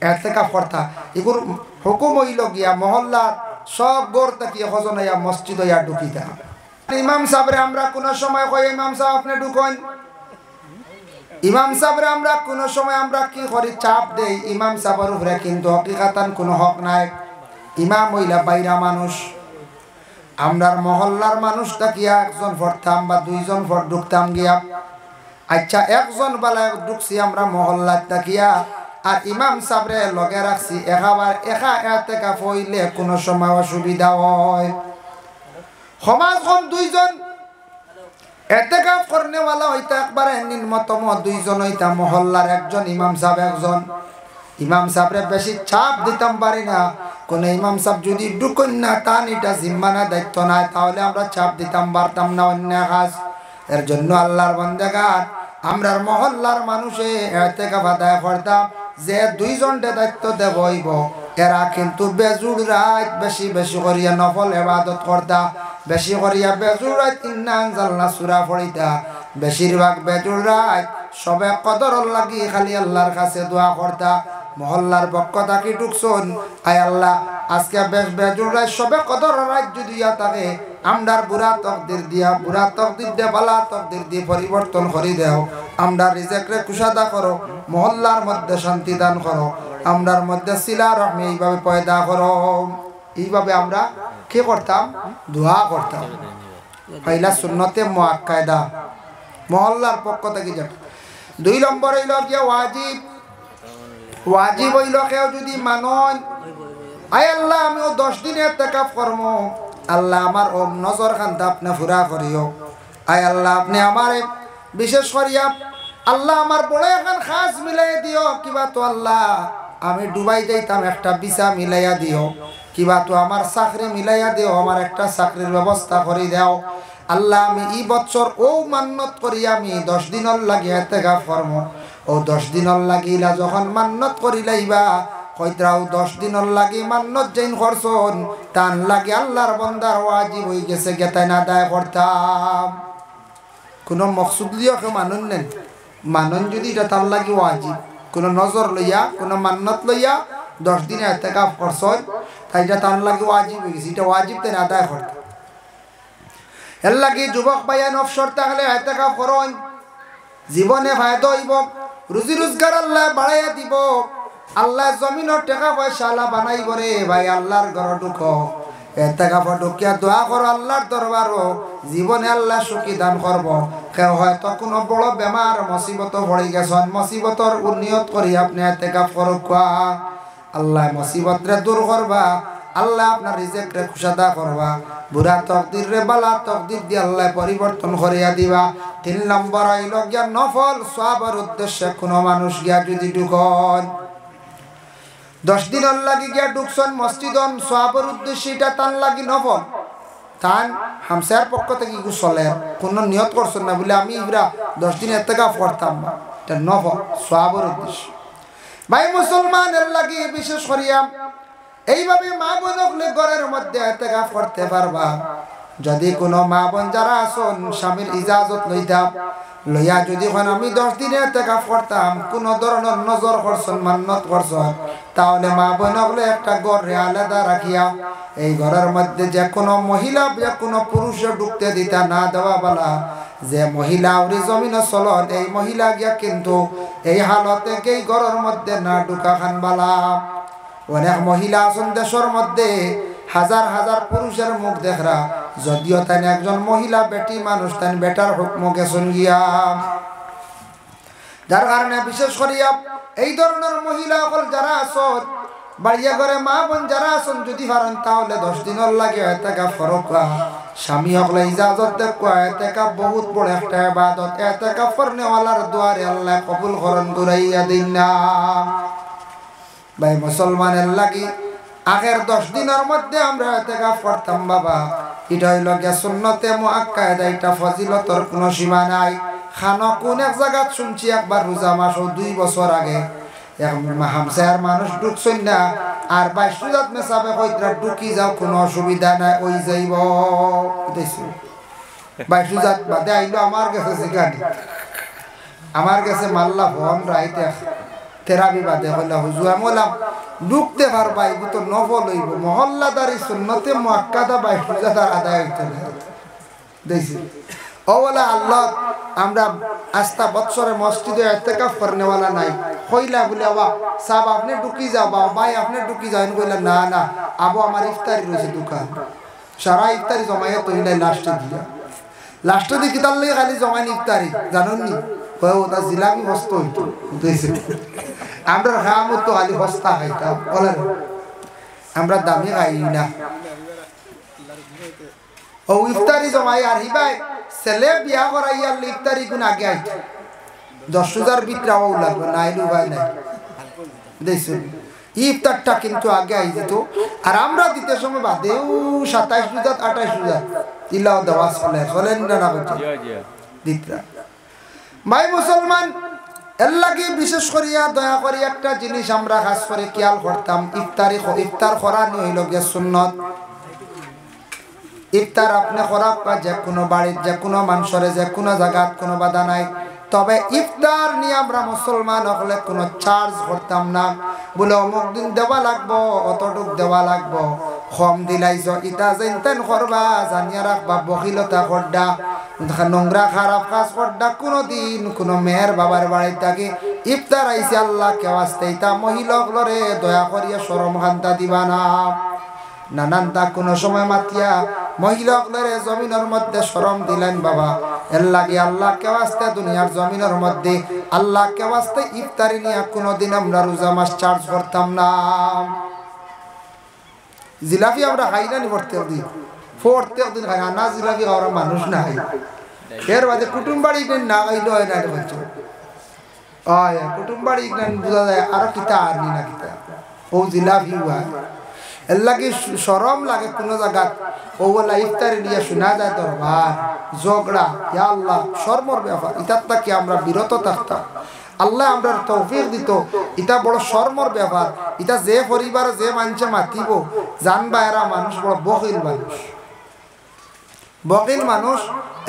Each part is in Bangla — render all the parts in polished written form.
এতেকাফ করতা এগুলো হুকুম হইল গিয়া মহল্লার সব গড় তাকিয়ে হজনাইয়া মসজিদ হইয়া ঢুকিতা ইমাম সাহেবরে আমরা কোনো সময় কই ইমাম সাহেব আপনি ঢুকন ইমাম সাহেবরে আমরা কোনো সময় আমরা কি করি চাপ দেই ইমাম সাহেবের উপরে কিন্তু হকিকাতান কোনো হক নাই ইমাম হইলা বাইরা মানুষ আমরার মহল্লার মানুষ তাকিয়া একজন পড়তাম বা দুইজন পড় ঢুকতাম গিয়া আচ্ছা একজন বেলা ঢুকছি আমরা মহল্লার তাকিয়া আর ইমাম সাহেবরে লগে রাখছি একাবার একা এতেকাফ হইলে কোনো সময় অসুবিধা হয় সমাজ কম দুইজন এতেকাফ করনেওয়ালা হইতা একবারে নিম্নতম দুইজন হইতা মহল্লার একজন ইমাম সাহেব একজন ইমাম সাহেবরে বেশি চাপ দিতাম পারি না কোন ইমাম সাহেব যদি ঢুকুন না তান এটা জিম্মানা দায়িত্ব নাই তাহলে আমরা চাপ দিতাম পারতাম না অন্য কাজ এর জন্য আল্লাহর বান্দাগার আমরার মহল্লার মানুষে এতেকাফ আদায় করতাম যে দুইজনটা দায়িত্ব দেব হইব এরা কিন্তু বেজুড় রাত বেশি বেশি করিয়া নফল ইবাদত করতা বেশি করিয়া বেজুড় রাত ইন্না আনজালনা সূরা পড়িতা বেশিরভাগ বেজুড় রাত সবে কদর লাগি খালি আল্লাহর কাছে দোয়া করতা মহল্লার পক্ষ থাকি ঢুকছন আয় আল্লাহ আজকে বেশ বেজুড় রাত সবে কদর রাত যদি থাকে আমরার বুড়া তকদির দিয়া বালা তকদির দিয়ে পরিবর্তন করে দেও আমরা রিজেকরে কুশাদা করো মহল্লার মধ্যে শান্তি দান করো আমরার মধ্যে সিলা রহমি এইভাবে পয়দা করো এইভাবে আমরা কি করতাম দোয়া করতাম পয়লা সুন্নতে মুআক্কাদা মহল্লার পক্ষ থেকে যেটা 2 নম্বর হইল গিয়া ওয়াজিব হইল কেউ যদি মানন আয় আল্লাহ আমিও 10 দিন ইতিকাফ করব আল্লাহ আমার ওম নজর খানটা আপনি পুরা করিও আয় আল্লাহ আপনি আমারে বিশেষ করিয়া আল্লাহ আমার বড় এখন খাস মিলাই দিও কিবা তো আল্লাহ আমি ডুবাই যাইতাম একটা ভিসা মিলাইয়া দিও কিবা তো আমার চাকরি মিলাইয়া দিও আমার একটা চাকরির ব্যবস্থা করে দাও আল্লাহ আমি এই বছর ও মান্নত করি আমি 10 দিনের লাগি ইতিকাফ করব ও 10 দিনের লাগিলা যখন মান্নত করিলাইবা কইত্রাও 10 দিনের লাগি মান্নত যেন করছন তান লাগি আল্লাহর বান্দার ওয়াজিব হই গেছে গেতাই না আদায় করতাম কোন মকসুদ লিয়া কে মানুন নেন মানুন যদি এটা তার লাগি ওয়াজিব কোন নজর লইয়া কোন মান্নত লইয়া 10 দিনে ইতিকাফ করছন তাই এটা তার লাগি ওয়াজিব হই গেছে এটা ওয়াজিব তাই না আদায় করতে এর লাগি যুবক ভাইয়া নফসর তাহলে ইতিকাফ করুন জীবনে ফায়দা হইব রুজি রোজগার আল্লাহ বাড়াইয়া দিব আল্লাহ জমিনের টাকা পয়সা আল্লাহ বানাই করে ভাই আল্লাহর ঘর ঢুকো ইতিকাফ ঢুকিয়া দোয়া করো আল্লাহর দরবারও জীবনে আল্লাহ সুখী দান করব কেউ হয়তো কোনো বড় বেমার মুসিবত পড়ে গেছেন মুসিবতর উন্নিয়ত করি আপনি ইতিকাফ করুক আল্লাহ মুসিবতরে দূর করবা আল্লাহ আপনার রিজিকরে খুশাদা করবা বুড়া তকদির রে বালা তকদির দিয়ে আল্লাহ পরিবর্তন করিয়া দিবা 3 নম্বর হইল গিয়া নফল সওয়াবের উদ্দেশ্যে কোনো মানুষ গিয়া যদি ঢুকন 10 দিন লাগি গিয়া ঢুকছন মসজিদন সওয়াবের উদ্দেশ্যে এটা তান লাগি নফল তান হামসার পক্ষ থেকে কি চলে কোন নিয়ত করছেন না বলে আমি ইবরা 10 দিন ইতিকাফ করতাম না এটা নফল সওয়াবের উদ্দেশ্যে ভাই মুসলমানের লাগি বিশেষ করিয়া এইভাবে মা বোনকলে ঘরের মধ্যে ইতিকাফ করতে পারবা যদি কোনো মা বোন যারা আছেন স্বামীর ইজাজত লইয়া যদি আমি 10 দিনে ইতিকাফ করতাম কোন ধরনের নজর করছেন মান্নত করছেন তাহলে মা বোনকলে একটা ঘরে আলাদা রাখিয়া এই ঘরের মধ্যে যে কোনো মহিলা যে কোনো পুরুষ ঢুকতে দিতা না দেওয়া বলা যে মহিলা ওরি জমিনে চলন এই মহিলা গিয়া কিন্তু এই হালতে এই ঘরের মধ্যে না ঢুকা খান বালা অনেক মহিলা আছেন দেশের মধ্যে হাজার হাজার পুরুষের মুখ দেখরা যদিও তাই একজন মহিলা বেটি মানুষ তাই বেটার হুকম গেছেন গিয়া যার কারণে বিশেষ করিয়া এই ধরনের মহিলা সকল যারা আছেন বাড়িয়া ঘরে মা বোন যারা আছেন যদি পারেন তাহলে 10 দিনের লাগে ইতিকাফ করবা স্বামী সকলে ইজাজত দেখবা ইতিকাফ বহুত বড় একটা ইবাদত ইতিকাফ করনেওয়ালার দুয়ারে আল্লাহ কবুল করেন ঘুরাইয়া দিন না ভাই মুসলমানের লাগি আগের 10 দিনের মধ্যে আমরা ইতিকাফ করতাম বাবা এটা হইল গিয়া সুন্নতে মুআক্কাদা এটা ফজিলতর কোনো সীমা নাই খানো কোন এক জায়গা শুনছি একবার রোজা মাস 2 বছর আগে হামসার মানুষ ঢুকছেন না আর 22 রোজাত মেসাবে কইরা ঢুকি যাও কোনো অসুবিধা নাই ওই যাইব 22 রোজাত বাদে আইলো আমার কাছে জিগানি আমার কাছে মাল্লা ফোন রাইতে তেরাবি বাদে হইলা হুজুর আমি বললাম ঢুকতে পারবাই তো নফল হইব মহল্লাদারি সুন্নতে মুআক্কাদা 22 রোজা আদায় হইতে দেখছি ও বলে আল্লাহ আমরা আস্থা বৎসরে মসজিদে ইতিকাফ করনেওয়ালা নাই কইলা বলে বাবা সাহেব আপনি ঢুকি যাও বাবা ভাই আপনি ঢুকি যান কইলা না না আবু আমার ইফতারি রয়েছে দোকান সারা ইফতারি জমাইয়া তৈলাই লাস্টে দিয়ে কিতার লাগে খালি জমাইন ইফতারি জানুন নি ওটা জিলাপি হস্ত হইতো আমরা খামো তো খালি হস্তা খাইতাম বলেন আমরা দামি খাই না ও ইফতারি জমাই আর হিবাই ছেলে বিয়া করাইয়ার ইফতারি গুণ আগে আইতো 10,000 বিক্রাও লাগবে নাইলু ভাই নাই দেখছেন ইফতারটা কিন্তু আগে আই যেত আর আমরা দিতে সময় বাদেও 27 রোজা 28 রোজা ইলাও দেওয়া চলেন না দিতরা ভাই মুসলমান এর লাগে বিশেষ করিয়া দয়া করি একটা জিনিস আমরা খাস করে খেয়াল করতাম ইফতার করা নিয়ে হইল গিয়ে সুন্নত ইফতার আপনি করা যে কোনো বাড়ির যে কোনো মানুষের যে কোনো জায়গাত কোনো বাধা নাই তবে ইফতার নিয়ে আমরা মুসলমান হলে কোনো চার্জ করতাম না বলে অমুক দিন দেওয়া লাগবো অতটুক দেওয়া লাগবো কম দিলাইছ ইটা যেন করবা জানিয়া রাখবা বকিলতা করডা নোংরা খারাপ কাজ করডা কোনোদিন কোনো মেয়ের বাবার বাড়ি থাকে ইফতার আইসে আল্লাহ কে আসতে ইটা মহিলাগুলোরে দয়া করিয়া শরম খান্তা দিবা না নানানটা কোনো সময় মাতিয়া মহিলাগুলোরে জমিনের মধ্যে শরম দিলেন বাবা এর লাগে আল্লাহ কে আসতে দুনিয়ার জমিনের মধ্যে আল্লাহ কে আসতে ইফতারি নিয়ে কোনোদিন আমরা রোজা মাস চার্জ করতাম না জিলাপি আমরা খাই না নি প্রত্যেক দিন খাই না জিলাপি খাওয়ার মানুষ না খাই এর বাদে কুটুম বাড়ি না খাইলে হয় না বলছো কুটুম বাড়ি বোঝা যায় আরো কিতা আর নি না কিতা ও জিলাপি হয় এর লাগে শরম লাগে কোনো জায়গা ও বলা ইফতারি নিয়ে শোনা যায় দরবার ঝগড়া ইয়া আল্লাহ শর্মর ব্যাপার ইটার থেকে আমরা বিরত থাকতাম আল্লাহ আমরা তৌফিক দিত এটা বড় শর্মর ব্যাপার এটা যে পরিবার যে মানুষে মাতিব জানবা এরা মানুষ বড় বকিল মানুষ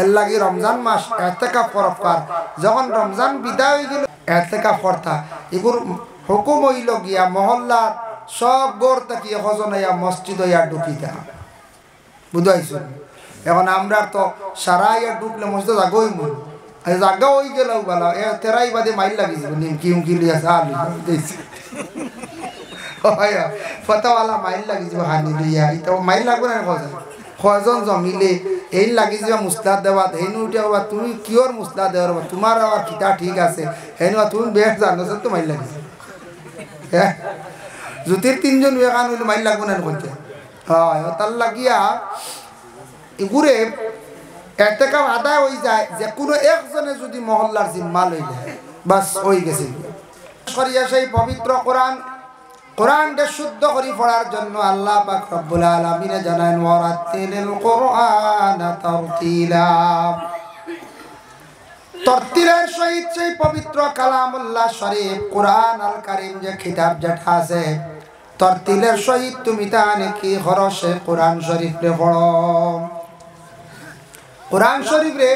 এর লাগে রমজান মাস ইতিকাফ করবার যখন রমজান বিদায় হয়ে গেল ইতিকাফ করতা এগুর হুকুম হইল গিয়া মহল্লা সব গড় তাকিয়ে হজনাইয়া মসজিদ হইয়া ঢুকিতা বুঝাইছ এখন আমরা তো সারা ইয়া ঢুকলে মসজিদ আগই মন জাগা হই গেল বলা তেরাই বাদে মাইল লাগি যাব নিমকি উমকি লিয়া সালি দিছি ওয়া ফতাওয়ালা মাইল লাগি যাব হানি লিয়া ইতো মাইল লাগবে না কজন জমিলে এই লাগি যাব মুস্তাদ দেওয়া হেনু উঠিয়া তুমি কিওর মুস্তাদ দেওয়ার তোমার আর কিতা ঠিক আছে হেনু তুমি বেশ জানো তো মাইল লাগি হ্যাঁ জ্যোতির 3 জন এখান হইলে মাইল লাগবে না কইতে হয় তার লাগিয়া এগুরে ইতিকাফ আদায় হয়ে যায় যে কোনো একজনে যদি মহল্লার জিম্মা লইলে বাস হয়ে গেছে সরিয়া সেই পবিত্র কোরআনকে শুদ্ধ করে পড়ার জন্য আল্লাহ পাক রব্বুল আলামিন জানান ওয়ারাতিলিল কোরআন তারতিলা তরতিলের সহিত সেই পবিত্র কালামুল্লাহ শরীফ কোরআন আল কারীম যে কিতাব যেটা আছে তরতিলের সহিত তুমি তা নাকি হরসে কোরআন শরীফ রে পড়ো কোরআন শরীফ রে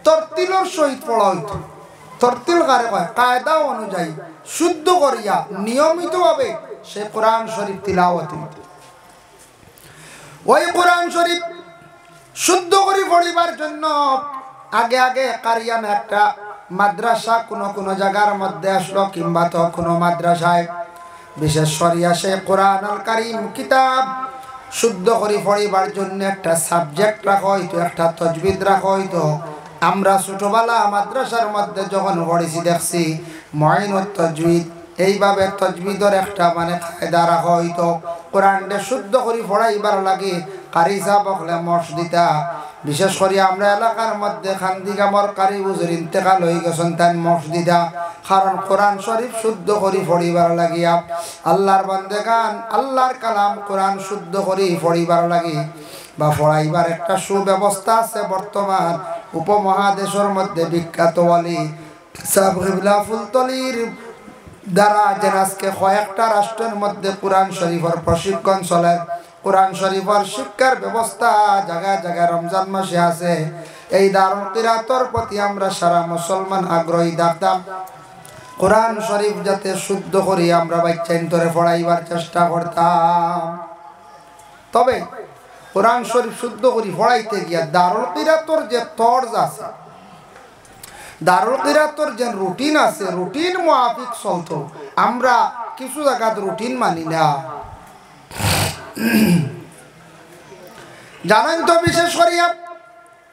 তরতিলের সহিত পড়া হইতো তরতিল কারে কয় কায়দা অনুযায়ী শুদ্ধ করিয়া নিয়মিতভাবে সে কোরআন শরীফ তিলাওয়াত হইতো ওই কোরআন শরীফ শুদ্ধ করে পড়িবার জন্য আগে কারিয়ান একটা মাদ্রাসা কোনো জায়গার মধ্যে আসলো কিংবা তো কোনো মাদ্রাসায় বিশেষ করিয়া সে কোরআন আল কারীম কিতাব শুদ্ধ করে পড়িবার জন্য একটা সাবজেক্ট রাখা হইতো একটা তাজবিদ রাখা হইতো আমরা ছোটবেলা মাদ্রাসার মধ্যে যখন পড়েছি দেখছি মুঈনুত তাজবিদ এইভাবে তাজবিদের একটা মানে কায়দা রাখা হইতো কোরআনটা শুদ্ধ করে পড়াইবার লাগে কারি সাহেব হলে মসজিদা বিশেষ করে আমরা এলাকার মধ্যে খান্দিগামর কারি হুজুর ইন্তেকাল হয়ে গেছেন তাই মসজিদা কারণ কোরআন শরীফ শুদ্ধ করে পড়িবার লাগিয়া আল্লাহর বান্দেগান আল্লাহর কালাম কোরআন শুদ্ধ করে পড়িবার লাগে বা পড়াইবার একটা সুব্যবস্থা আছে বর্তমান উপমহাদেশের মধ্যে বিখ্যাত ওয়ালি সাহেব কিবলা ফুলতলির দ্বারা যেন আজকে কয়েকটা রাষ্ট্রের মধ্যে কোরআন শরীফের প্রশিক্ষণ চলে কোরআন শরীফের শিক্ষার ব্যবস্থা জায়গায় জায়গায় রমজান মাসে আছে এই দারুল কিরাতের প্রতি আমরা সারা মুসলমান আগ্রহী থাকতাম কোরআন শরীফ যাতে শুদ্ধ করি আমরা বাচ্চাইন্তরে পড়াইবার চেষ্টা করতাম। তবে কোরআন শরীফ শুদ্ধ করি পড়াইতে গিয়া দারুল কিরাতর যে তর্জ আছে, দারুল কিরাতর যে রুটিন আছে, রুটিন মুআফিক চলতো। আমরা কিছু জায়গাত রুটিন মানি না। জানেন তো, বিশেষ করিয়া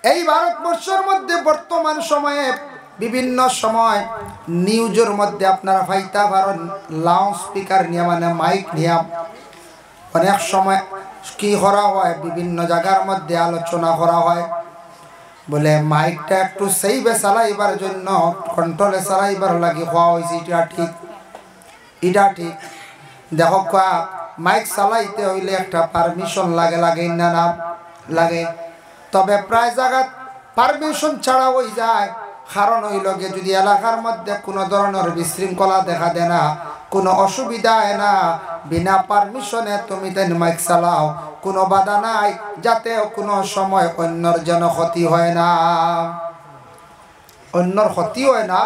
এই ভারতবর্ষের মধ্যে বর্তমান সময়ে বিভিন্ন সময় নিউজের মধ্যে আপনারা ফাইতা পারেন লাউড স্পিকার নিয়ে, মানে মাইক নিয়ে অনেক সময় কি করা হয়, বিভিন্ন জায়গার মধ্যে আলোচনা করা হয়, বলে মাইকটা একটু সেইভাবে চালাইবার জন্য, কন্ট্রোলে চালাইবার লাগে হওয়া হয়েছে। এটা ঠিক, এটা ঠিক। দেখো মাইক চালাইতে হইলে একটা পারমিশন লাগে, লাগে না না লাগে। তবে প্রায় জায়গায় পারমিশন ছাড়া হয়ে যায়। কারণ হইল গিয়ে যদি এলাকার মধ্যে কোনো ধরনের বিশৃঙ্খলা দেখা দেয় না, কোনো অসুবিধা হয় না, বিনা পারমিশনে তুমি তেন মাইক চালাও, কোনো বাধা নাই, যাতে কোনো সময় অন্যর যেন ক্ষতি হয় না, অন্যর ক্ষতি হয় না।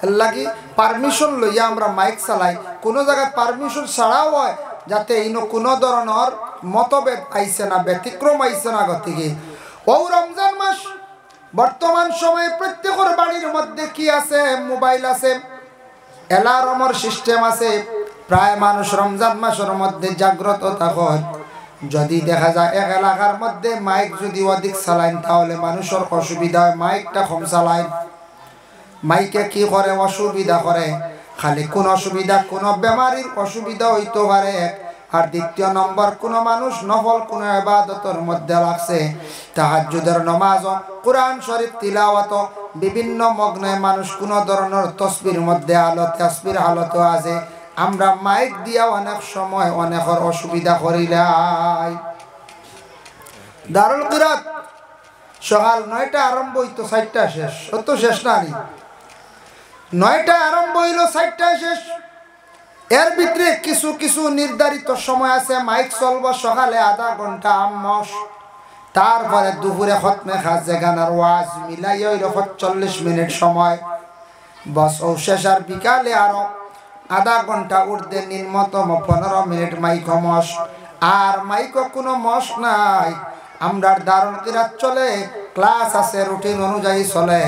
এর লাগি পারমিশন লইয়া আমরা মাইক চালাই। কোনো জায়গায় পারমিশন ছাড়াও হয়, যাতে ইনো কোনো ধরনের মতভেদ আইসে না, ব্যতিক্রম আইসে না। গতিকে ও রমজান মাস, বর্তমান সময়ে প্রত্যেকের বাড়ির মধ্যে কি আছে? মোবাইল আছে, অ্যালার্মের সিস্টেম আছে। প্রায় মানুষ রমজান মাসের মধ্যে জাগ্রত থাকে। যদি দেখা যায় এক এলাকার মধ্যে মাইক যদি অধিক চালায়, তাহলে মানুষের অসুবিধা হয়। মাইকটা কম চালায়। মাইকে কি করে? অসুবিধা করে। খালি কোন অসুবিধা? কোন বেমারির অসুবিধা হইতে পারে। আর দ্বিতীয় নম্বর, কোন মানুষ নফল কোন ইবাদতের মধ্যে লাগছে, তাহাজ্জুদের নামাজ, কোরআন শরীফ তিলাওয়াত, বিভিন্ন মগ্নে মানুষ কোন ধরনের তসবির মধ্যে তাসবির হালত আছে। আমরা মাইক দিয়া অনেক সময় অনেকের অসুবিধা করিলাই। দারুল কিরাত সকাল 9টা আরম্ভ হইতো, 4টা শেষ। অত শেষ না, 9টা আরম্ভ হইল, 4টায় শেষ। এর ভিতরে কিছু কিছু নির্ধারিত সময় আছে। মাইক চলব সকালে আধা ঘন্টা আম্মস, তারপরে দুপুরে খতমে খাজে গানার ওয়াজ মিলাই হইল 40 মিনিট সময় বস। ও শেষ। আর বিকালে আরো আধা ঘন্টা উর্ধে নিম্নতম 15 মিনিট মাইক মস। আর মাইক কোনো মস নাই। আমরা দারুল কিরাত চলে, ক্লাস আছে, রুটিন অনুযায়ী চলে।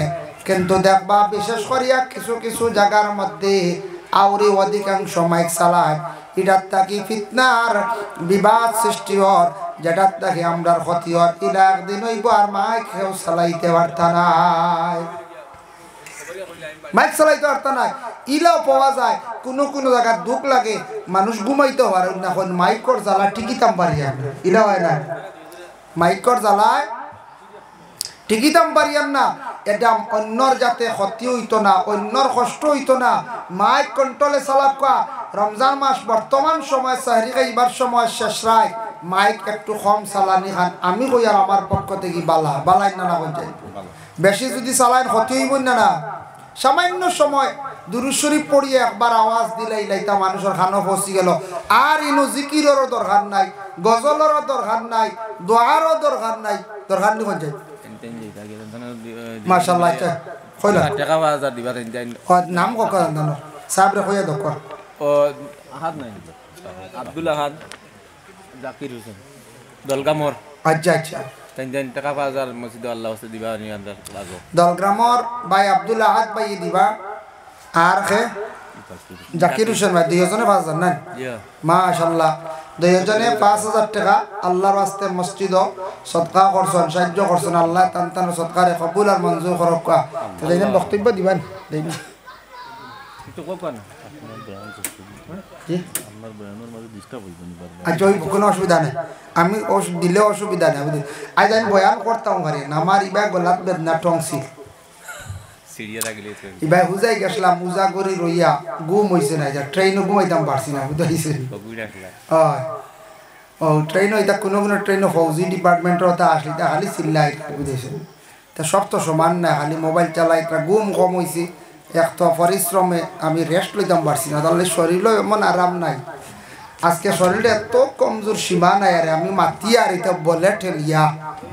কিন্তু দেখবা বিশেষ করিয়া কিছু কিছু জায়গার মধ্যে আউরি অধিকাংশ মাইক চালায়। এটার থাকি ফিতনার বিবাদ সৃষ্টি হর, যেটার থাকি আমরার ক্ষতি হর। এটা একদিন হইব আর মাইক কেউ চালাইতে পারতা নাই, মাইক চালাইতে পারতা নাই। ইলাও পাওয়া যায় কোনো কোনো জায়গায় দুঃখ লাগে, মানুষ ঘুমাইতে পারে না, মাইকর জ্বালা টিকিতাম পারি আমরা। ইলা হয় না, মাইকর জ্বালায় টিকিতাম পারিয়ান না। এটা অন্যর যাতে ক্ষতি হইতো না, অন্যর কষ্ট হইতো না, মাইক কন্ট্রোলে চালাক। রমজান মাস বর্তমান সময় সাহরি খাইবার সময় শেষ রায়, মাইক একটু কম চালানি খান। আমি কই আর আমার পক্ষ থেকে বালাই না না কই, বেশি যদি চালাইন ক্ষতি হইব না। না সামান্য সময় দুরূদ শরীফ পড়িয়ে একবার আওয়াজ দিলে ইলাইতা মানুষের খানো পৌঁছি গেল। আর ইনো জিকিরেরও দরকার নাই, গজলেরও দরকার নাই, দোয়ারও দরকার নাই। দরকার নি কোন যায় মাশাআল্লাহ। আচ্ছা কইলা টাকা 1000 দিবা দেন। নাম কক জানো সাহেবরে কইয়া দক। ও আহাদ নাই, আব্দুল আহাদ, জাকির হোসেন, দলগামর। আচ্ছা আচ্ছা, দেন টাকা 5000 মসজিদ আল্লাহ ওয়াস্তে দিবা নি আন্দার লাগো। দলগামর ভাই আব্দুল আহাদ ভাই দিবা। আর কে জাকির হোসেন ভাই, দুইজনে 5000 না? মাশাআল্লাহ, দুইজনে 5000 টাকা আল্লাহর ওয়াস্তে মসজিদ সদকা করছেন, সাহায্য করছেন। আল্লাহ তান তান সদকারে কবুল আর মঞ্জুর করক। তাইলেন বক্তব্য দিবেন দেন। তো কোন জি আমার বয়ানের মাঝে ডিস্টার্ব হইব নি বারবার। আচ্ছা ওই কোনো অসুবিধা নেই, আমি দিলে অসুবিধা নেই। আজ আমি বয়ান করতাম ঘরে, আমার ইবা গলাত বেদনা টংসি সিরিয়া লাগলে ইবা হুজাই গেছলাম, মুজা করে রইয়া ঘুম হইছে না। ট্রেনও ঘুমাইতাম পারছি না, বুঝাইছে। ও ট্রেন এটা কোনো কোনো ট্রেনও ফৌজি ডিপার্টমেন্টের তা আসলে তা খালি চিল্লাই, বুঝেছে। তা সব তো সমান না, খালি মোবাইল চালাই। একটা ঘুম কম হয়েছে, এক তো পরিশ্রমে আমি রেস্ট লইতাম পারছি না, তাহলে শরীরও এমন আরাম নাই। আজকে শরীরটা এত কমজোর সীমা নাই। আরে আমি মাতি আর এটা বলে ঠেলিয়া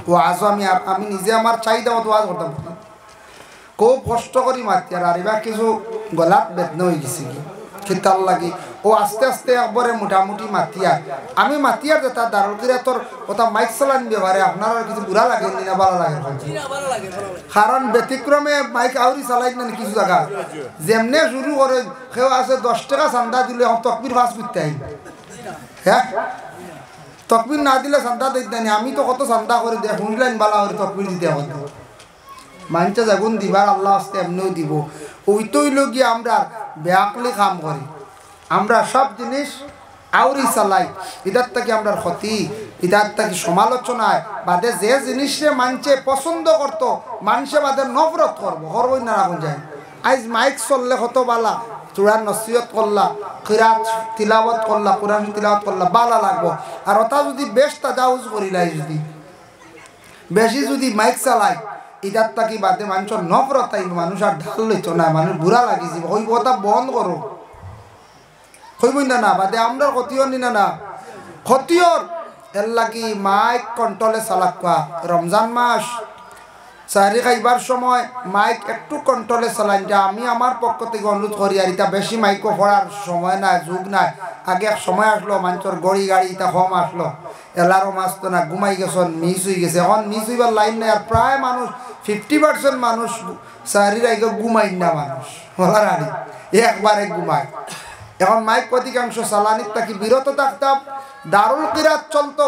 ও আজও আমি নিজে আমার চাহিদা মতো আজ করতাম। খুব কষ্ট করি মাতি আর এবার কিছু গলাত বেদনা হয়ে গেছে কি খিতাল লাগি ও আস্তে আস্তে একবারে মোটামুটি মাতিয়ার আমি মাতিয়ার যেটা দারুল কিরাতর ওটা মাইক চালান ব্যবহারে আপনার কিছু বুড়া লাগে না ভালো লাগে কারণ ব্যতিক্রমে মাইক আউরি চালাই না কিছু জায়গা যেমনে শুরু করে কেউ আছে 10 টাকা চান্দা দিলে তকবির ফাঁস করতে আই হ্যাঁ তকবির না দিলে চান্দা দিতে না আমি তো কত চান্দা করে দেয় শুনলেন বালা করে তকবির দিতে হতো মানুষে যখন দিবার আল্লাহ আসতে এমনিও দিব ওইটাই লগিয়ে আমরা ব্যাকলি কাম করি আমরা সব জিনিস আউরি চালাই ইদার থেকে আমরা ক্ষতি ইদার থেকে সমালোচনায় বাদে যে জিনিসে মানুষে পছন্দ করতো মানুষে বাদে নফরত করবো করবই না রাখুন যায় আজ মাইক চললে কত বালা চূড়ার নসিহত করলা কিরাত তিলাওয়াত করলা কোরআন তিলাওয়াত করলা বালা লাগবো আর ওটা যদি বেশ তাজাউজ করিলাই যদি বেশি যদি মাইক চালাই ইদার তাকি বাদে মানুষের নফরত তাই মানুষ আর ঢাল লইতো না মানুষ বুড়া লাগিয়েছি ওই কথা বন্ধ করো হইবই না বাদে আমরা ক্ষতিও নি না ক্ষতিওর এর লাগি মাইক কন্ট্রোলে চালাক কোয়া রমজান মাস সারি খাইবার সময় মাইক একটু কন্ট্রোলে চালাই যা আমি আমার পক্ষ থেকে অনুরোধ করি আর এটা বেশি মাইকও পড়ার সময় নাই যুগ নাই আগে এক সময় আসলো মানুষের গড়ি গাড়ি এটা কম আসলো এলারও মাছ তো না ঘুমাই গেছেন মিস হয়ে গেছে এখন মিস হইবার লাইন নাই আর প্রায় মানুষ 50% মানুষ সারির আগে ঘুমাই না মানুষ বলার আড়ি একবারে ঘুমায় এখন মাইক অধিকাংশ চালানির তাকে বিরত থাকতাম দারুল কিরাত চলতো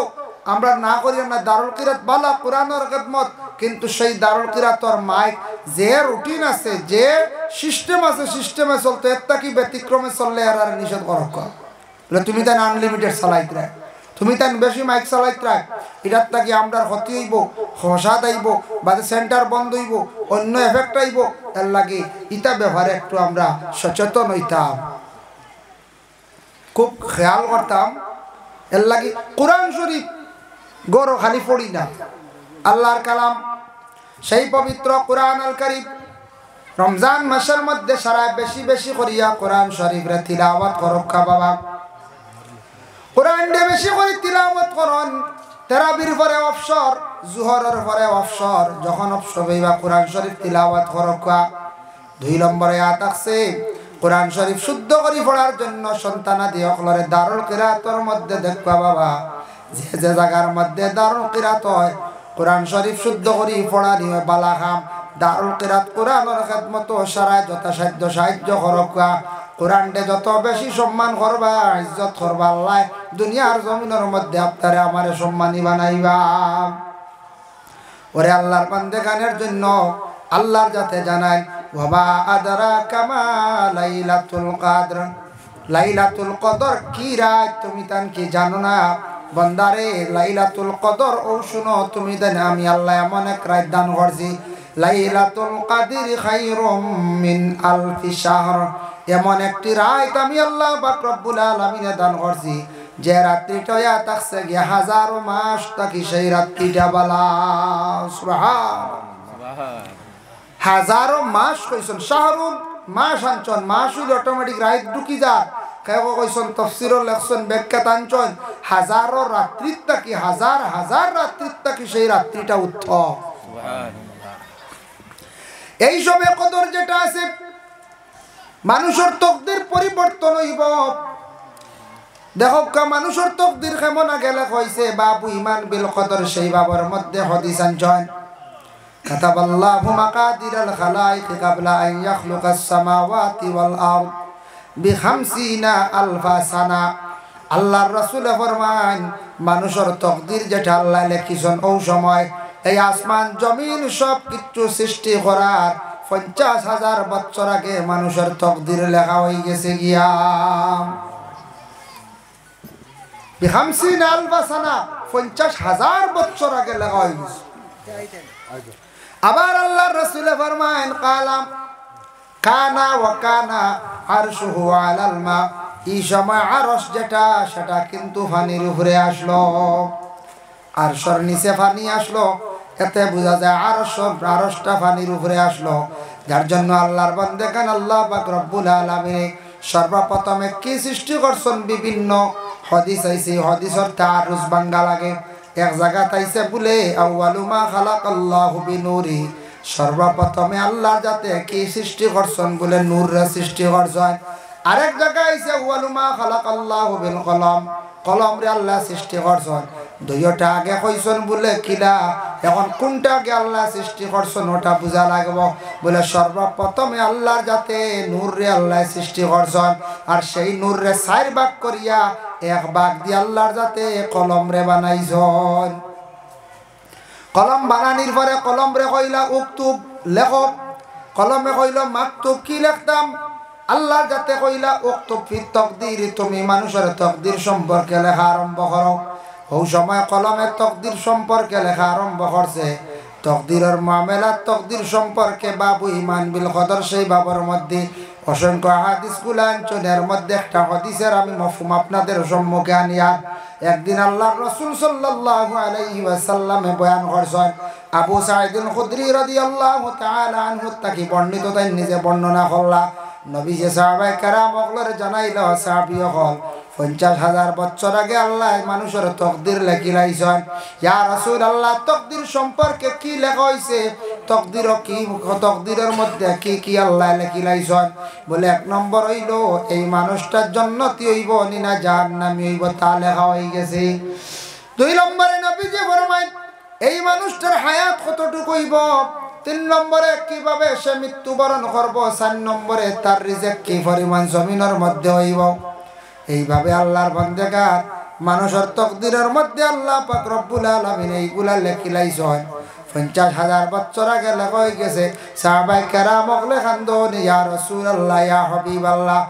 আমরা না করি না দারুল কিরাত বালা কোরআনের খেদমত কিন্তু সেই দারুল কিরাতর মাইক যে রুটিন আছে যে সিস্টেম আছে সিস্টেমে চলতো এর তাকি ব্যতিক্রমে চললে আর নিষেধ করক তুমি তাই আনলিমিটেড চালাইতে রাখ তুমি তাই বেশি মাইক চালাইতে রাখ এটার তাকি আমরা ক্ষতি হইব হসাদ আইব বাদে সেন্টার বন্ধ হইব অন্য এফেক্ট আইব এর লাগে ইটা ব্যাপারে একটু আমরা সচেতন হইতাম খুব খেয়াল করতাম এর লাগে কোরআন শরীফ গরো খালি পড়ি না আল্লাহর কালাম সেই পবিত্র কোরআন আল কারীম রমজান মাসের মধ্যে সারা বেশি বেশি করিয়া কোরআন শরীফ রে তিলাওয়াত করক্কা বাবা কোরআন দে বেশি করে তিলাওয়াত করন তারাবির পরে অবসর জোহরের পরে অবসর যখন অবসর হইবা কোরআন শরীফ তিলাওয়াত করক্কা 2 নম্বরে আয়াত আছে কোরআন শরীফ শুদ্ধ করে পড়ার জন্য সন্তানাদি অকলরে দারুল কিরাতর মধ্যে দেখবা বাবা যে যে জায়গার মধ্যে দারুল কিরাত হয় কোরআন শরীফ শুদ্ধ করে পড়া নিয়ে বালা খাম দারুল কিরাত কোরআনের খেদমত সারা যথাসাধ্য সাহায্য করবা কোরআনকে যত বেশি সম্মান করবা ইজ্জত করবা আল্লাহ দুনিয়ার জমিনের মধ্যে আপনারে আমারে সম্মানী বানাইবা ওরে আল্লাহর বান্দে গানের জন্য আল্লাহর যাতে জানাই ওয়াবা আদরাকা মা লাইলাতুল কদর লাইলাতুল কদর কি রাত তুমি তান কি জানো না বান্দারে লাইলাতুল কদর ও শুনো তুমি দেন আমি আল্লাহ এমন এক রাত দান করছি লাইলাতুল কদর খায়রুম মিন আলফি শাহর এমন একটি রাত আমি আল্লাহ পাক রব্বুল আলামিন দান করছি যে রাত্রিটা থাকছে গিয়ে হাজারো মাস তাকি সেই রাত্রিটা বালা সুবহানাল্লাহ হাজারো মাস কইছেন শাহরুম মাস আনছন মাস হইলে অটোমেটিক রাত ঢুকি যা কেউ কইছেন তাফসীরও লেখছেন ব্যাখ্যাত আনছন হাজারো রাত্রির তাকি হাজার হাজার রাত্রির তাকি সেই রাত্রিটা উত্তম সুবহানাল্লাহ এই সময় কদর যেটা আছে মানুষের তকদির পরিবর্তন হইব দেখো মানুষের তকদির কেমন গেলে কইছে বাবু ইমান বিল কদর সেই বাবার মধ্যে হাদিস আনছন كتب الله مقادير الخلائق قبل أن يخلق السماوات والأرض ب50,000 سنة আল্লাহর রাসূল ফরমান মানুষের তকদির যেটা আল্লাহ লিখিছেন ওই সময় এই আসমান জমিন সব কিছু সৃষ্টি করার 50,000 বছর আগে মানুষের তকদির লেখা হয়ে গেছে গিয়া ب50,000 سنة 50,000 বছর আগে লেখা হয়ে গেছে আবার আল্লাহর রাসূল ফরমায়েন কালাম কানা ওয়া কানা আরশুহু আলাল মা এই সময় আরশ যেটা সেটা কিন্তু পানির উপরে আসলো আরশের নিচে পানি আসলো এতে বোঝা যায় আরশটা পানির উপরে আসলো যার জন্য আল্লাহর বান্দাগান আল্লাহ পাক রব্বুল আলামিন সর্বপ্রথমে কি সৃষ্টি করছেন বিভিন্ন হাদিস আইছে হাদিসের তারুজ বাঙ্গা লাগে এক জায়গা তাইছে বলে আউয়ালু মা খালাকাল্লাহু বিনুরি সর্বপ্রথমে আল্লাহ যাতে কি সৃষ্টি করছেন বলে নূরে সৃষ্টি করছেন। আরেক জায়গায় আইছে ওয়ালুমা খালাকাল্লাহু বিল কলম, কলম রে আল্লাহ সৃষ্টি করছেন। দুইটা আগে কইছেন বলে কিলা, এখন কোনটা আগে আল্লাহ সৃষ্টি করছেন ওটা বোঝা লাগব। বলে সর্বপ্রথমে আল্লাহর যাতে নূর রে আল্লাহ সৃষ্টি করছেন, আর সেই নূর রে 4 ভাগ করিয়া 1 ভাগ দিয়ে আল্লাহর যাতে কলম রে বানাইছেন। কলম বানানির পরে কলম রে কইলা উক্তুব, লেখক। কলমে কইল মাকতুব, কি লিখতাম? আল্লাহ যাতে কইলা উক্তুব ফি তাকদীর, তুমি মানুষের তাকদীর সম্পর্কে লেখা আরম্ভ করো। ওই সময় কলমে তাকদীর সম্পর্কে লেখা আরম্ভ করছে। তাকদীরের মামলাত, তাকদীর সম্পর্কে বাবু ঈমান বিল কদর, সেই বাবার মধ্যে অসংখ্য হাদিস গুলাঞ্চনের মধ্যে একটা হাদিসের আমি মফহুম আপনাদের সম্মুখে আনিয়া একদিন আল্লাহর রাসূল সাল্লাল্লাহু আলাইহি ওয়াসাল্লামে বয়ান করছেন। আবু সাঈদ আল খুদরি রাদিয়াল্লাহু তাআলা আনহু তাকি বর্ণিত, তাই নিজে বর্ণনা করলা। নবী যে সাহাবায়ে কেরাম ওগুলোর জানাইল, সাহাবী হল 50,000 বছর আগে আল্লাহ মানুষের তাকদীর লেখিলাইছেন। ইয়া রাসূলুল্লাহ, তাকদীর সম্পর্কে কি লেখা হইছে? তাকদীর কি, তাকদীরের মধ্যে কি কি আল্লাহ লেখিলাইছেন? বলে 1 নম্বর হইল এই মানুষটা জান্নাতি হইব না জাহান্নামী হইব, তা লেখা হয়ে গেছে। 2 নম্বরে নবী যে ফরমায় এই মানুষটার হায়াত কতটুকু হইব। 3 নম্বরে কিভাবে সে মৃত্যুবরণ করব। 4 নম্বরে তার রিজিক কি পরিমাণ জমিনের মধ্যে হইব। এইভাবে আল্লাহর বান্দাগার মানুষের তাকদীরের মধ্যে আল্লাহ পাক রব্বুল আলামিন এইগুলা লেখিলাইছেন। 50,000 বছর আগে লেখা হয়ে গেছে। সাহাবায়ে কেরাম ওগুলো খান্দন, ইয়া রাসূলুল্লাহ, ইয়া হাবিবাল্লাহ,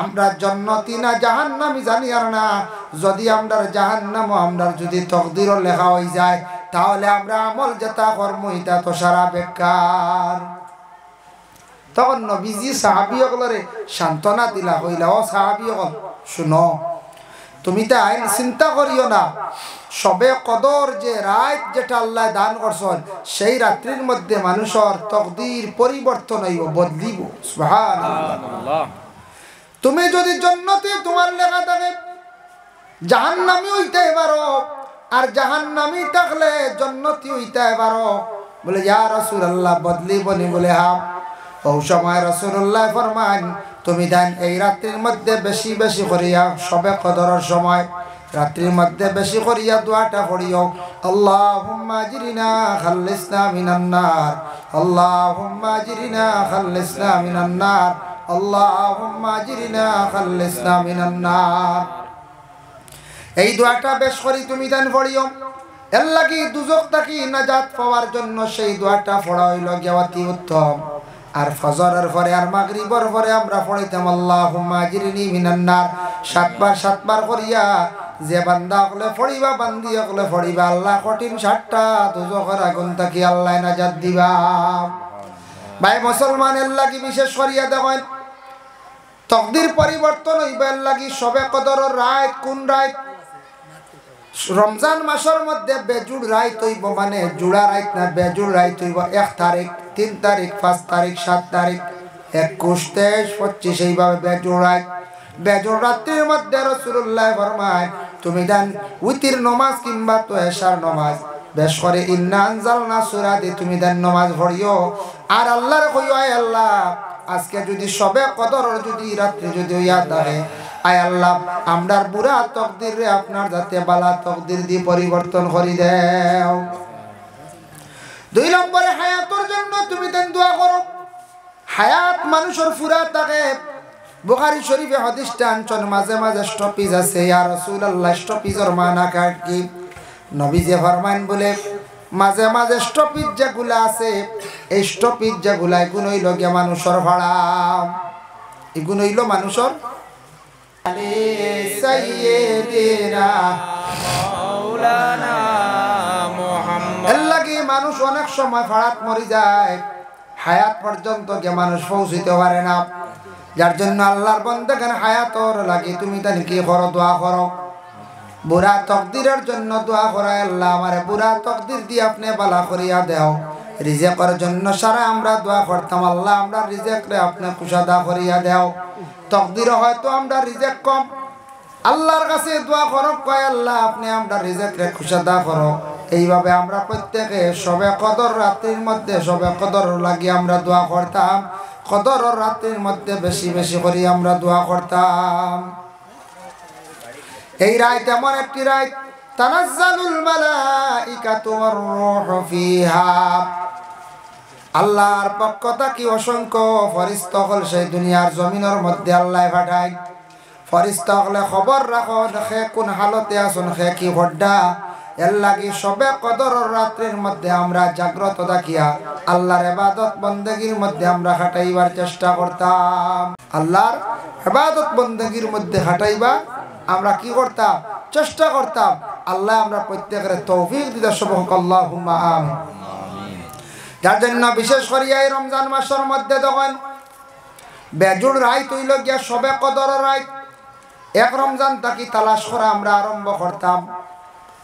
আমরা জান্নাতি না জাহান্নামী জানি আর না। যদি আমরা জাহান্নাম, আমরা যদি তাকদীরও লেখা হয়ে যায়, তাহলে আমরা আমল যেটা কর্ম এটা তো সারা বেকার। তখন নবীজি সাহাবীগুলোরে সান্ত্বনা দিলা, কইলা ও সাহাবীগণ শুনো, তুমি তাই চিন্তা করিও না। সবে কদর যে রাত যেটা আল্লাহ দান করছেন, সেই রাত্রির মধ্যে মানুষের তাকদীর পরিবর্তন হইব, বদলিব। সুবহানাল্লাহ। তুমি যদি জান্নাতে তোমার লেখা থাকে, জাহান্নামী হইতে পারো, আর জাহান্নামী থাকলে জান্নাতি হইতে পারো। বলে ইয়া রাসূলুল্লাহ, বদলিবনি? বলে হ্যাঁ। ওই সময় রাসূলুল্লাহ ফরমান, তুমি দেন এই রাত্রির মধ্যে বেশি বেশি করিয়া, সবে কদরের সময় রাত্রির মধ্যে বেশি করিয়া দোয়াটা পড়িও, আল্লাহুম্মা আজরিনা খাল্লিসনা মিনান নার, আল্লাহুম্মা আজরিনা খাল্লিসনা মিনান নার, আল্লাহুম্মা আজরিনা খাল্লিসনা মিনান নার। এই দোয়াটা বেশ করি তুমি দেন পড়িও। এর লাগি দুজক থাকি নাজাত পাওয়ার জন্য সেই দোয়াটা পড়া হইল গিয়া অতি উত্তম। আর ফজরের পরে আর মাগরিবের পরে আমরা পড়িতাম আল্লাহুম্মা আজরিনি মিনান নার 7 বার করিয়া। যে বান্দা হলে পড়িবা, বান্দি হলে পড়িবা, আল্লাহ কঠিন 7টা দুজকের আগুন থাকি আল্লাহ নাজাত দিবা। ভাই মুসলমানের লাগি বিশেষ করিয়া দেখেন, তাকদীর পরিবর্তন হইবার লাগি সবে কদরের রাত। কোন রাত? রমজান মাসের মধ্যে বেজুড় রাত হইব, মানে জুড়া রাত না, বেজুড় রাত হইব। 1 তারিখ, 3 তারিখ, 5 তারিখ, 7 তারিখ, 21, 23, 25 এইভাবে বেজুড় রাত। বেজুড় রাত্রির মধ্যে রাসূলুল্লাহ ফরমায় তুমি দেন উতির নামাজ কিংবা তো এশার নামাজ, বেশ করে ইন্না আনজালনা সূরা দিয়ে তুমি দেন নামাজ পড়িও। আর আল্লাহর কইও, আয় আল্লাহ, আজকে যদি সবে কদরের যদি রাত্রি যদি ইয়াদ আহে, আয় আল্লাহ আমরার বুড়া তাকদীর রে আপনার যাতে বালা তাকদীর দিয়ে পরিবর্তন করি দেও। 2 নম্বরে হায়াতের জন্য তুমি দেন দোয়া করো। হায়াত মানুষের ফুরা থাকে। বুখারী শরীফে হাদিসটা আনছেন, মাঝে মাঝে স্টপেজ আছে। ইয়া রাসূলুল্লাহ, স্টপেজের মানা কি? নবী যে ফরমান বলে মাঝে মাঝে স্টপেজ যেগুলা আছে, এই স্টপেজ যেগুলা এগুলো হইল গিয়া মানুষের ভাড়া, এগুলো হইল মানুষের। মানুষ অনেক সময় ফাড়াত মরি যায়, হায়াত পর্যন্ত কে মানুষ পৌঁছিতে পারে না। যার জন্য আল্লাহর বান্দাকে হায়াতর লাগি তুমি তাহলে কি করো? দোয়া করো। বুড়া তকদিরের জন্য দোয়া করা, আল্লাহ আমারে বুড়া তকদির দিয়ে আপনি বালা করিয়া দেও। রিজেকের জন্য সারা আমরা দোয়া করতাম, আল্লাহ আমরা রিজেকরে আপনি কুশাদা করিয়া দেও। তকদির হয়তো আমরা রিজেক কম, আল্লাহর কাছে দোয়া করো, কয় আল্লাহ আপনি আমরা রিজেকরে কুশাদা করো। এইভাবে আমরা প্রত্যেকে সবে কদর রাত্রির মধ্যে সবে কদর লাগি আমরা দোয়া করতাম, কদর রাত্রির মধ্যে বেশি বেশি করে আমরা দোয়া করতাম। এই রাত এমন একটি রাত তানাজ্জালুল মালাইকাতু ওয়ার রূহু ফিহা, আল্লাহর পক্ষ থেকে অসংখ্য ফেরেশতা হল সেই দুনিয়ার জমিনের মধ্যে আল্লাহ পাঠায়। ফেরেশতা হলে খবর রাখো দেখে কোন হালতে আছেন, খে কি হড্ডা, এর লাগি সবে কদরের রাত্রির মধ্যে আমরা জাগ্রত থাকিয়া আল্লাহর ইবাদত বন্দেগীর মধ্যে আমরা হাঁটাইবার চেষ্টা করতাম। আল্লাহর ইবাদত বন্দেগীর মধ্যে হাঁটাইবা আমরা কি করতাম, চেষ্টা করতাম। আল্লাহ আমরা প্রত্যেকের তৌফিক দিতে সবক আল্লাহুম্মা আমিন। যার জন্য বিশেষ করে এই রমজান মাসের মধ্যে তখন বেজুড় রায় তৈল গিয়া সবে কদরের রায় এক রমজান তাকি তালাশ করা আমরা আরম্ভ করতাম।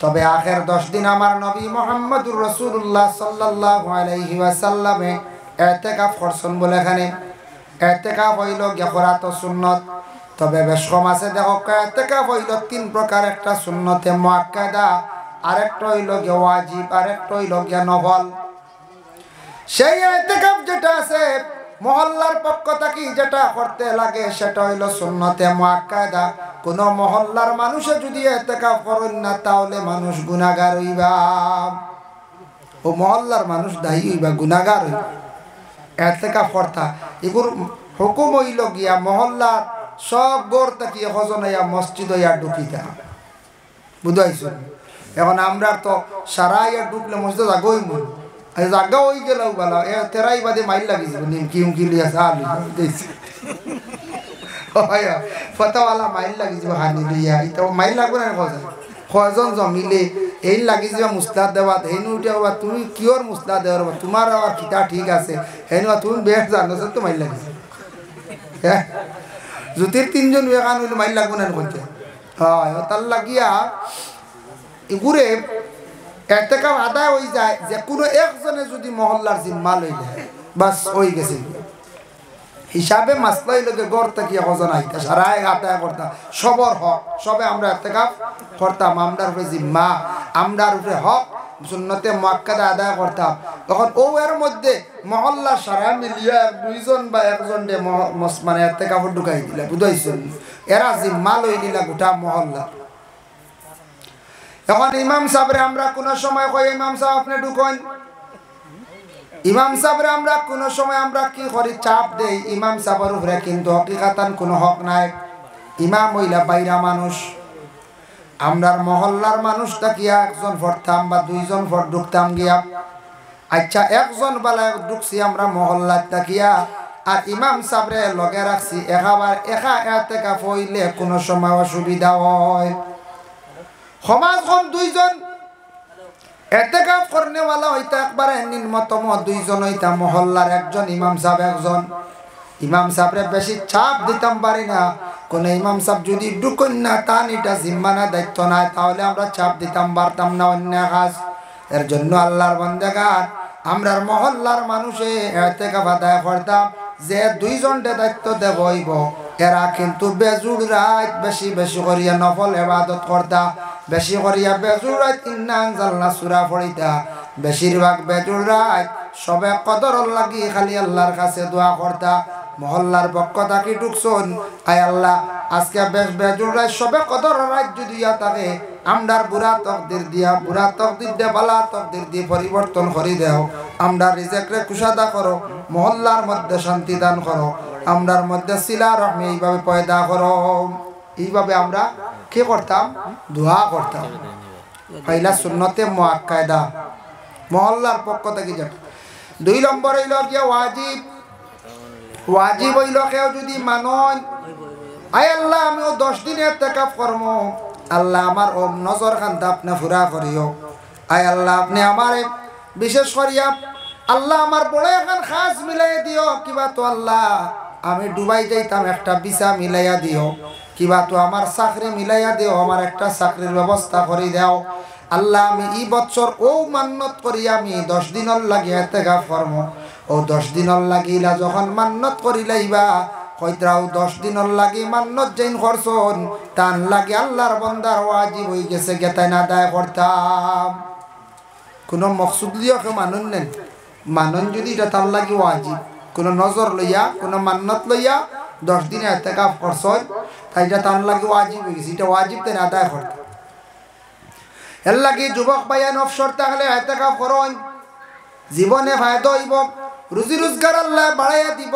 তবে আখের 10 দিন আমার নবী মুহাম্মদুর রাসূলুল্লাহ সাল্লাল্লাহু আলাইহি ওয়াসাল্লামে ইতিকাফ করছেন বলে এখানে ইতিকাফ হইল গিয়া করাত সুন্নত। তবে বেশ কম আছে দেখো ইতিকাফ হইল 3 প্রকার, একটা সুন্নতে মুআক্কাদা, আরেকটা হইল গিয়া ওয়াজিব, আরেকটা হইল গিয়া নফল। সেই ইতিকাফ যেটা আছে মহল্লার পক্ষ থেকে যেটা করতে লাগে সেটা হইল সুন্নতে মুআক্কাদা। কোন মহল্লার মানুষে যদি ইতিকাফ করেন না তাহলে মানুষ গুনাহগার হইবা, ও মহল্লার মানুষ দায়ী হইবা, গুনাহগার হইবা। ইতিকাফ করতা এগুর হুকুম হইল গিয়া মহল্লার সব গড় থেকে হজনাইয়া মসজিদ হইয়া ঢুকিতা, বুঝাইছ। এখন আমরা তো সারা ইয়া ঢুকলে মসজিদ জাগই মন জাগা হয়ে গেল বলা এ তেরাই বাদে মাইল লাগিস নিমকি উমকি লিয়া চালু দিয়েছে ফটাওয়ালা মাইল লাগি যাব হানি লিয়া, এটা মাইল লাগবে না কথা কয়জন জমিলে এই লাগি যাবা মুসলাদ দেওয়া হেনু উঠে বাবা তুমি কিয়র মুসলাদ দেওয়ার বাবা তোমার আবার কিতা ঠিক আছে হেনু তুমি বেশ জানো তো মাইল লাগিছে। হ্যাঁ জ্যোতির 3 জন বেকান হইলে মাইল লাগবে না করছে। হয় তার লাগিয়া এগুরে ইতিকাফ আদায় হয়ে যায় যে কোনো একজনে যদি মহল্লার জিম্মা লই যায় বাস হয়ে গেছে হিসাবে মাসলাই লোকে গড় থেকে হজন আইতা সারা আদায় করতাম সবর হক সবে আমরা ইতিকাফ করতাম, আমরার উপরে জিম্মা, আমরার উপরে হক সুন্নতে মুআক্কাদা আদায় করতাম। তখন ও এর মধ্যে মহল্লা সারা মিলিয়া 2 জন বা 1 জন মানে ইতিকাফ ঢুকাই দিলা, বুঝাইছেন, এরা জিম্মা লই দিলা গোটা মহল্লা। এখন ইমাম সাহেবরে আমরা কোন সময় কই ইমাম সাহেব আপনি ঢুকন, ইমাম সাহেবরে আমরা কোন সময় আমরা কি করি চাপ দেই ইমাম সাহেবের উপরে, কিন্তু হকিকাতান কোনো হক নাই। ইমাম হইলা বাইরা মানুষ, আমরার মহল্লার মানুষ তাকিয়া 1 জন পড়তাম বা 2 জন পড় ঢুকতাম গিয়া, আচ্ছা 1 জন বালা ঢুকছি আমরা মহল্লার তাকিয়া আর ইমাম সাহেবরে লগে রাখছি, একাবার একা ইতিকাফ হইলে কোনো সময় অসুবিধা হয়। সমাজ কম 2 জন ইতিকাফ করনেওয়ালা হইতা একবারে নিম্নতম 2 জন হইতা মহল্লার 1 জন ইমাম সাহেব 1 জন। ইমাম সাহেবরে বেশি চাপ দিতাম পারি না, কোন ইমাম সাহেব যদি ঢুকন না তান এটা জিম্মানা দায়িত্ব নাই তাহলে আমরা চাপ দিতাম পারতাম না অন্য কাজ। এর জন্য আল্লাহর বান্দাগার আমরার মহল্লার মানুষে ইতিকাফ আদায় করতাম যে 2 জনকে দায়িত্ব দেব হইব, এরা কিন্তু বেজুড় রাত বেশি বেশি করিয়া নফল ইবাদত করতা, বেশি করিয়া বেজুড় রাত ইন্না আনজালনা সূরা পড়িতা, বেশিরভাগ বেজুড় রাত সবে কদর লাগি খালি আল্লাহর কাছে দোয়া করতা। মহল্লার পক্ষ থাকি ঢুকছন, আয় আল্লাহ আজকে বেশ বেজুড় রাত সবে কদর রাত যদি থাকে আমরার বুড়া তকদির দিয়া বুড়া তকদির দিয়ে বালা তকদির দিয়ে পরিবর্তন করে দেও, আমরা রিজেকরে কুশাদা করো, মহল্লার মধ্যে শান্তি দান করো, আমরার মধ্যে সিলা রহমি এইভাবে পয়দা করো। এইভাবে আমরা কি করতাম দোয়া করতাম। পয়লা সুন্নতে মুআক্কাদা মহল্লার পক্ষ থেকে যেটা। 2 নম্বর হইল গিয়া ওয়াজিব। ওয়াজিব হইল কেউ যদি মানন আয় আল্লাহ আমিও 10 দিন ইতিকাফ করব, আল্লাহ আমার ও নজর খানটা আপনি পুরা করিও। আয় আল্লাহ আপনি আমারে বিশেষ করিয়া আল্লাহ আমার বড় এখন খাস মিলাই দিও, কিবা তো আল্লাহ আমি ডুবাই যাইতাম একটা ভিসা মিলাইয়া দিও, কিবা তো আমার চাকরি মিলাইয়া দিও, আমার একটা চাকরির ব্যবস্থা করে দাও। আল্লাহ আমি এই বছর ও মান্নত করি আমি 10 দিনের লাগি ইতিকাফ করব, ও 10 দিনের লাগিলা যখন মান্নত করিলাইবা কইত্রাও 10 দিনের লাগি মান্নত যেন করছন তান লাগি আল্লাহর বান্দার ওয়াজিব হয়ে গেছে গেতাই না আদায় করতাম। কোনো মকসুদ লিয়া মানুন নেন মানুন যদি এটা তার লাগে ওয়াজিব কোনো নজর লইয়া কোনো মান্নত লইয়া 10 দিনে ইতিকাফ করছয় তাই এটা তার লাগে ওয়াজিব হয়ে গেছে এটা ওয়াজিব তেন আদায় করতে এর লাগে যুবক ভাইয়া অবসর থাকলে ইতিকাফ করুন জীবনে ফায়দা হইব রুজি রোজগার আল্লাহ বাড়াইয়া দিব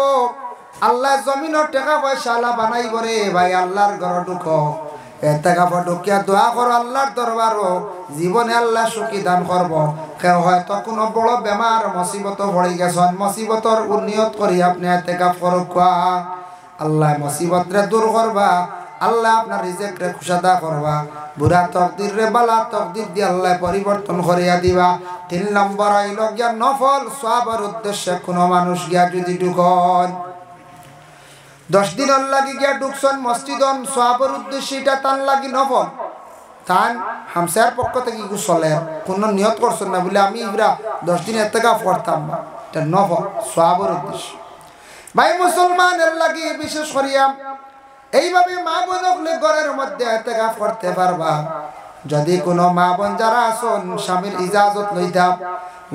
আল্লাহ জমিনের টাকা পয়সা আল্লাহ বানাইব রে ভাই আল্লাহর ঘর ঢুকো ইতিকাফ ঢুকিয়া দোয়া করো আল্লাহর দরবারও জীবনে আল্লাহ সুখী দান করব কেউ হয়তো কোনো বড় বেমার মুসিবত পড়ে গেছেন মুসিবতর উন্নিয়ত করি আপনি ইতিকাফ করুক আল্লাহ মুসিবত রে দূর করবা আল্লাহ আপনার রিজিক রে খুশাদা করবা বুড়া তকদির রে বালা তকদির দিয়ে আল্লাহ পরিবর্তন করিয়া দিবা 3 নম্বর হইল গিয়া নফল সওয়াবের উদ্দেশ্যে কোনো মানুষ গিয়া যদি ঢুকন 10 দিন লাগি গিয়া ঢুকছন মসজিদন সওয়াবের উদ্দেশ্যে এটা তান লাগি নফল তান হামসার পক্ষ থেকে কি চলে কোনো নিয়ত করছেন না বলে আমি ইবরা 10 দিন ইতিকাফ করতাম না এটা নফল সওয়াবের উদ্দেশ্যে ভাই মুসলমানের লাগি বিশেষ করিয়া এইভাবে মা বোন হলে ঘরের মধ্যে ইতিকাফ করতে পারবা যদি কোনো মা বোন যারা আছেন স্বামীর ইজাজত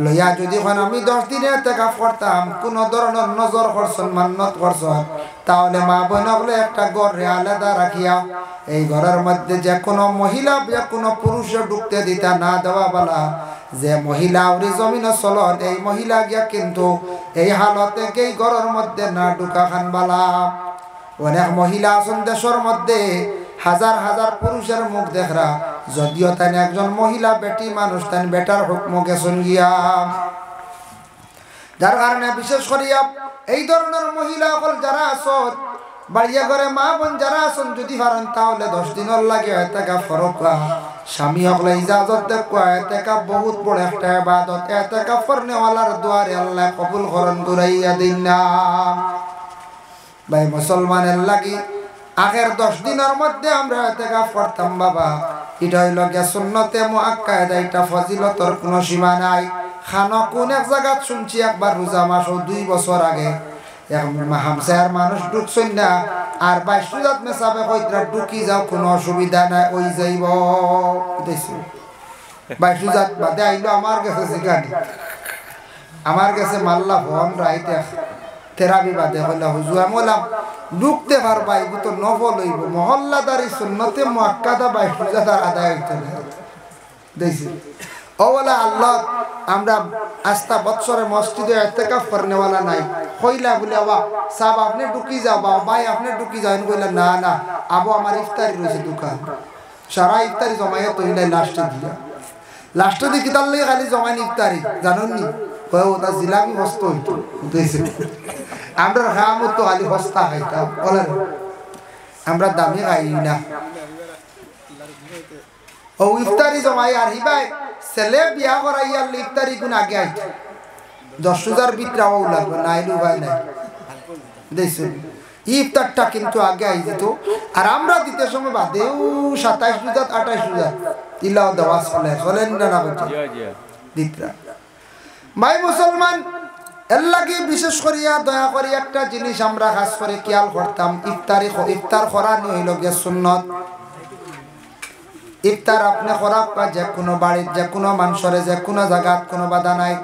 লইয়া যদি আমি 10 দিনে ইতিকাফ করতাম কোন ধরনের নজর করছেন মান্নত করছেন তাহলে মা বোন হলে একটা ঘরে আলাদা রাখিয়া এই ঘরের মধ্যে যে কোনো মহিলা যে কোনো পুরুষ ঢুকতে দিতা না দেওয়া বলা যে মহিলা ওরি জমিন চলন এই মহিলা গিয়া কিন্তু এই হালতে এই ঘরের মধ্যে না ঢুকা খান বালা অনেক মহিলা আছেন দেশের মধ্যে হাজার হাজার পুরুষের মুখ দেখরা যদিও তাই একজন মহিলা বেটি মানুষ তাই বেটার হুকম গেছেন গিয়া যার কারণে বিশেষ করিয়া এই ধরনের মহিলা সকল যারা আছেন বাড়িয়া ঘরে মা বোন যারা আছেন যদি পারেন তাহলে 10 দিনের লাগে ইতিকাফ করবা স্বামী হকলে ইজাজত দেখবা ইতিকাফ বহুত বড় একটা ইবাদত ইতিকাফ করনেওয়ালার দুয়ারে আল্লাহ কবুল করেন ঘুরাইয়া দিন না ভাই মুসলমানের লাগি আগের 10 দিনের মধ্যে আমরা ইতিকাফ করতাম বাবা এটা হইল গিয়া সুন্নতে মুআক্কাদা এটা ফজিলতর কোনো সীমা নাই খানো কোন এক জায়গা শুনছি একবার রোজা মাস 2 বছর আগে এক হামসার মানুষ ঢুকছেন না আর 22 রোজাত মেসাবে কইতরা ঢুকি যাও কোনো অসুবিধা নাই ওই যাইব দেখছি 22 রোজাত বাদে আইলো আমার কাছে জিগানি আমার কাছে মাল্লা ফোন রাইতে তেরাবি বাদে হইলা হুজুর আমলাম ঢুকতে পারবা এগু তো নফল হইব মহল্লাদারি সুন্নতে মুআক্কাদা 22 রোজাত আদায় হইতে দেখছি ওলা আল্লাহ আমরা আস্তা বছরে মসজিদে ইতিকাফ করনেওয়ালা নাই কইলা বলে বাবা সাহেব আপনি ঢুকি যাও বাবা ভাই আপনি ঢুকি যাও কইলা না না আবু আমার ইফতারি রয়েছে দোকান সারা ইফতারি জমাইয়া তৈলাই লাস্টে দিয়ে কিতার লাগে খালি জমাইন ইফতারি জানেন নি ওটা জিলাপি হস্ত হইতো বুঝেছে আমরা খাম তো খালি হস্তা খাইতাম বলেন আমরা দামি খাই না ও ইফতারি জমাই আর হিবাই ছেলে বিয়া করাইয়ার ইফতারি গুণ আগে আইতো 10,000 বিক্রাও লাগবে না আইলু ভাই নাই দেখছেন ইফতারটা কিন্তু আগে আই দিত আর আমরা দিতে সময় বাদেও 27 রোজা 28 রোজা ইলাও দেওয়া চলেন না বলছে দিতরা ভাই মুসলমান এর লাগে বিশেষ করিয়া দয়া করি একটা জিনিস আমরা খাস করে খেয়াল করতাম ইফতার করা হইল গিয়ে সুন্নত ইফতার আপনি করা যে কোনো বাড়ির যে কোনো মানুষের যে কোনো জায়গাত কোনো বাধা নাই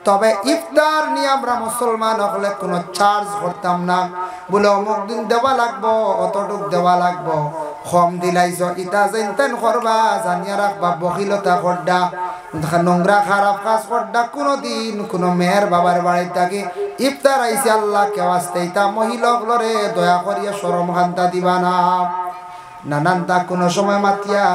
তবে ইফতার নিয়ে আমরা মুসলমান হলে কোনো চার্জ করতাম না বলে অমুক দিন দেওয়া লাগবো অতটুক দেওয়া লাগবো কম দিলাইছ ইটা যেন করবা জানিয়া রাখবা বকিলতা করডা নোংরা খারাপ কাজ করডা কোনোদিন কোনো মেয়ের বাবার বাড়ি থাকি ইফতার আইসে আল্লাহ কে আসতে ইতা মহিলাগুলোরে দয়া করিয়া শরম খান্তা দিবা না নানানটা কোনো সময় মাতিয়া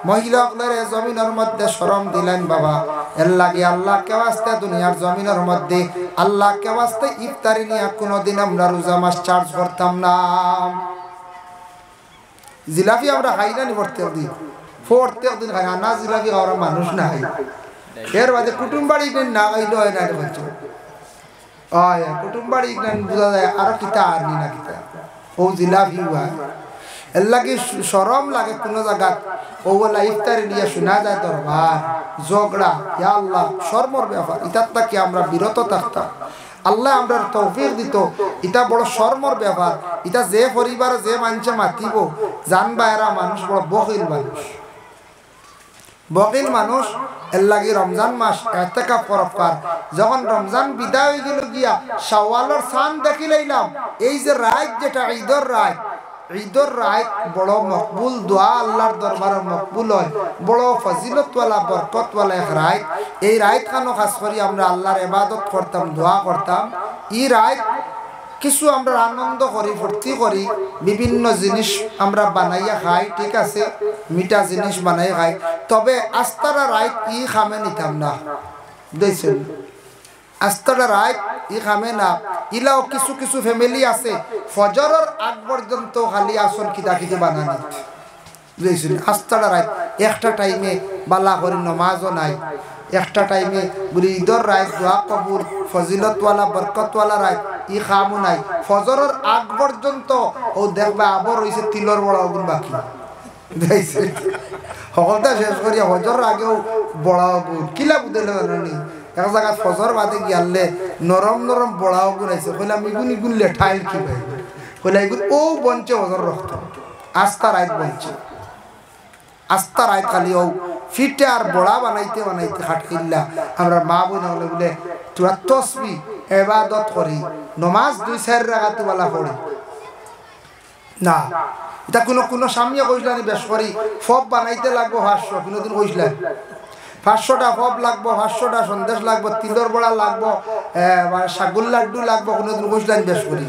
মহিলাগুলোরে জমিনের মধ্যে শরম দিলেন বাবা এর লাগে আল্লাহ কে আসতে দুনিয়ার জমিনের মধ্যে আল্লাহ কে আসতে ইফতারি নিয়ে কোনোদিন আমরা রোজা মাস চার্জ করতাম না জিলাপি আমরা খাই না নি প্রত্যেক দিন খাই না জিলাপি খাওয়ার মানুষ নাই এর বাদে কুটুম বাড়ি না খাইলে হয় না বলছো কুটুম বাড়ি বোঝা যায় আরো কিতা আর নি না কিতা ও জিলাপি হয় এর লাগে শরম লাগে কোনো জায়গা ওগুলা ইফতারি নিয়ে শোনা যায় দরবার ঝগড়া ইয়া আল্লাহ শর্মর ব্যাপার ইটার থেকে আমরা বিরত থাকতাম আল্লাহ আমরা তৌফিক দিত এটা বড় শর্মর ব্যাপার এটা যে পরিবারে যে মানুষে মাতিব জানবা এরা মানুষ বড় বকিল মানুষ বকিল মানুষ এর লাগি রমজান মাস এতেকাফ করফার যখন রমজান বিদায় হয়ে গেল গিয়া শাওয়ালের চাঁদ দেখি লইলাম এই যে রাত যেটা ঈদর রাত বড় মকবুল দোয়া আল্লাহর দরবারে মকবুল হয় বড় ফজিলতওয়ালা বরকতওয়ালা এক রাত এই রাত খানো খাস করি আমরা আল্লাহর ইবাদত করতাম দোয়া করতাম এই রাত কিছু আমরা আনন্দ করি ফুর্তি করি বিভিন্ন জিনিস আমরা বানাইয়া খাই ঠিক আছে মিঠা জিনিস বানাই খাই তবে আস্তারা রাত ই খামে নিতাম না দেখছেন আস্তারা রাত ই খামে না ইলাও কিছু কিছু ফ্যামিলি আছে ফজরের আগ পর্যন্ত খালি আসন কিতা কিতা বানানি বুঝেছেন আস্তারা রাত একটা টাইমে বালা করে নমাজও নাই একটা টাইমে বলি ঈদর রাত দোয়া কবুল ফজিলতওয়ালা বরকতওয়ালা রাত ই খামও নাই ফজরের আগ পর্যন্ত ও দেখবা আবার রয়েছে তিলর বড় অগুন বাকি দেখছেন সকলটা শেষ করিয়া ফজরের আগেও বড় অগুন কিলা বুঝলে জানি এক জায়গা ফজর বাদে গিয়ালে নরম নরম বড় অগুন আছে কইলাম ইগুন ইগুন লেঠাইল কি ভাই কইলা ইগুন ও বঞ্চে ফজর রক্ত আস্থা রাত বঞ্চে আস্থা রাত খালি ও ফিটে আর বড়া বানাইতে বানাইতে খাটকিল্লা আমরা মা বোন হলে বলে তোরা তসবি ইবাদত করি নমাজ 2-4 রাকাত ওয়ালা পড়ি না এটা কোনো সামিয়া কইছলানি বেশ করি ফব বানাইতে লাগবো 500 কোনদিন কইছলা 500টা ফব লাগবো 500টা সন্দেশ লাগবো তিলর বড়া লাগবো সাগুল লাড্ডু লাগবো কোনদিন কইছলানি বেশ করি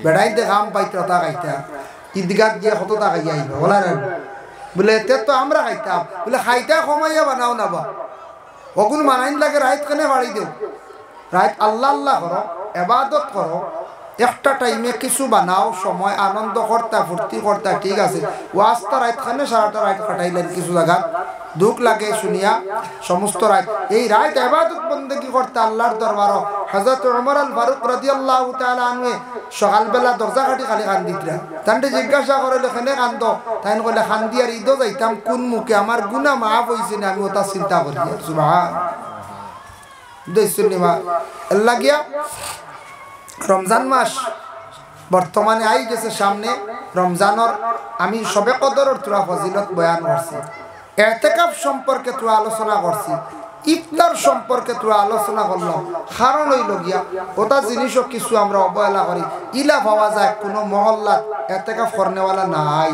বেড়াইতে কাম পাইতে তা খাইতা ঈদগাহ গিয়ে কত টাকা আইবা বলা না বলে এতে তো আমরা খাইতাম বলে খাইতা কমাইয়া বানাও না বা ওগুন মানাইন লাগে রাত কেনে বাড়ি দেও রাত আল্লাহ আল্লাহ করো ইবাদত করো একটা টাইমে কিছু বানাও সময় আনন্দ করতা ফুর্তি করতা ঠিক আছে ওয়াস্তা রাত খানে সারাটা রাত কাটাইলেন কিছু জায়গা দুঃখ লাগে শুনিয়া সমস্ত রাত এই রাত ইবাদত বন্দেগী করতে আল্লাহর দরবার হযরত ওমর আল ফারুক রাদিয়াল্লাহু তাআলা আনহু সকালবেলা দরজা কাটি খালি কান্দিতরা তান্ডে জিজ্ঞাসা করলে কেনে কান্দ তাই কইলে কান্দি আর ঈদ যাইতাম কোন মুখে আমার গুনাহ মাফ হইছে না আমি ওটা চিন্তা করি সুবহান দেশুনিমা আল্লাহ গিয়া রমজান মাস বর্তমানে আই গেছে সামনে রমজানের আমি সবে কদরের তোরা ফজিলত বয়ান করছি ইতিকাফ সম্পর্কে তোরা আলোচনা করছি ইফতার সম্পর্কে তোরা আলোচনা করলাম কারণ হইল গিয়া ওটা জিনিসও কিছু আমরা অবহেলা করি ইলা পাওয়া যায় কোনো মহল্লাত ইতিকাফ করনেওয়ালা নাই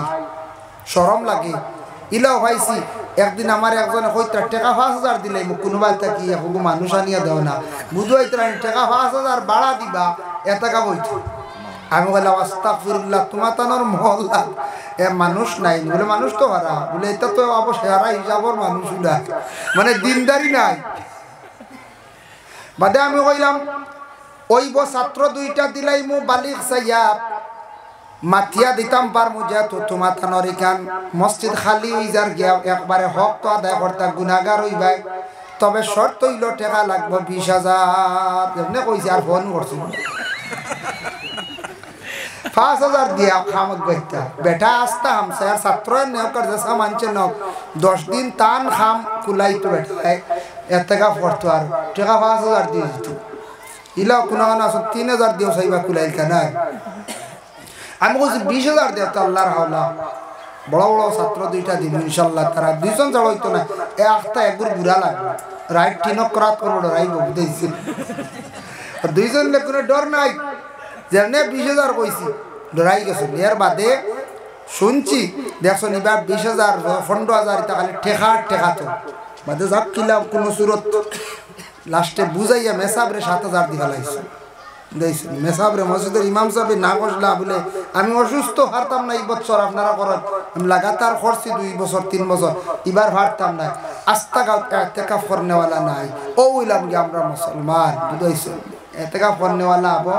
শরম লাগে ইলাও ভাইছি একদিন আমার একজনে কইতা টাকা 5000 দিলাই মোক কোনোবা কি এখন মানুষ আনিয়া দেও না বুঝাইতে টাকা 5000 বাড়া দিবা ইতিকাফ হইতো আমি বললাম আস্তাগফিরুল্লাহ তোমার তানোর মহল্লা এ মানুষ নাই বলে মানুষ তো হারা বলে এটা তো অবশ্যই হারা হিসাবর মানুষ না মানে দিনদারি নাই বাদে আমি কইলাম ওইব ছাত্র দুইটা দিলাই মু বালিক সাইয়া মাথিয়া দিতাম পার মুজা তো তোমার তানোর এখান মসজিদ খালি হই যার গিয়া একবারে হক তো আদায় করতা গুনাহগার হইবাই তবে শর্ত হইল টাকা লাগবে 20000 এমনি কইছে আর ফোন করছি 5000 দিয়া খামত গইতা বেটা আস্তা হামসার ছাত্র নেওকার জেসা মানছে ন 10 দিন তান খাম কুলাইতো বেটা এতকা করতো আর টাকা 5000 দিয়ে দিত ইলা কোনা না 3000 দিও সাইবা কুলাইল কানা আমি কইছি 20000 দেও তো আল্লাহর হাওলা বড় বড় ছাত্র দুইটা দিন ইনশাআল্লাহ তারা দুইজন যাও হইতো না একটা একগুর বুড়া লাগবে রাইট তিনক রাত করব রাইব বুঝাইছি দুইজন লে কোনো ডর নাই যেমনে 20000 কইছি ডরাই গেছে এর বাদে শুনছি দেখছো নিবা 20000 15000 এটা খালি ঠেকা তো বাদে যাব কিলা কোন সুরত লাস্টে বুঝাইয়া মেসাবরে 7000 দিবা লাইছে দেইছেন মেসাবরে মসজিদের ইমাম সাহেব না কইলা বলে আমি অসুস্থ হারতাম না এই বছর আপনারা করেন আমি লাগাতার করছি 2 বছর 3 বছর এবার হারতাম না আস্তাগাও ইতিকাফ করনেওয়ালা নাই ও হইলাম কি আমরা মুসলমান বুঝাইছেন ইতিকাফ করনেওয়ালা আবো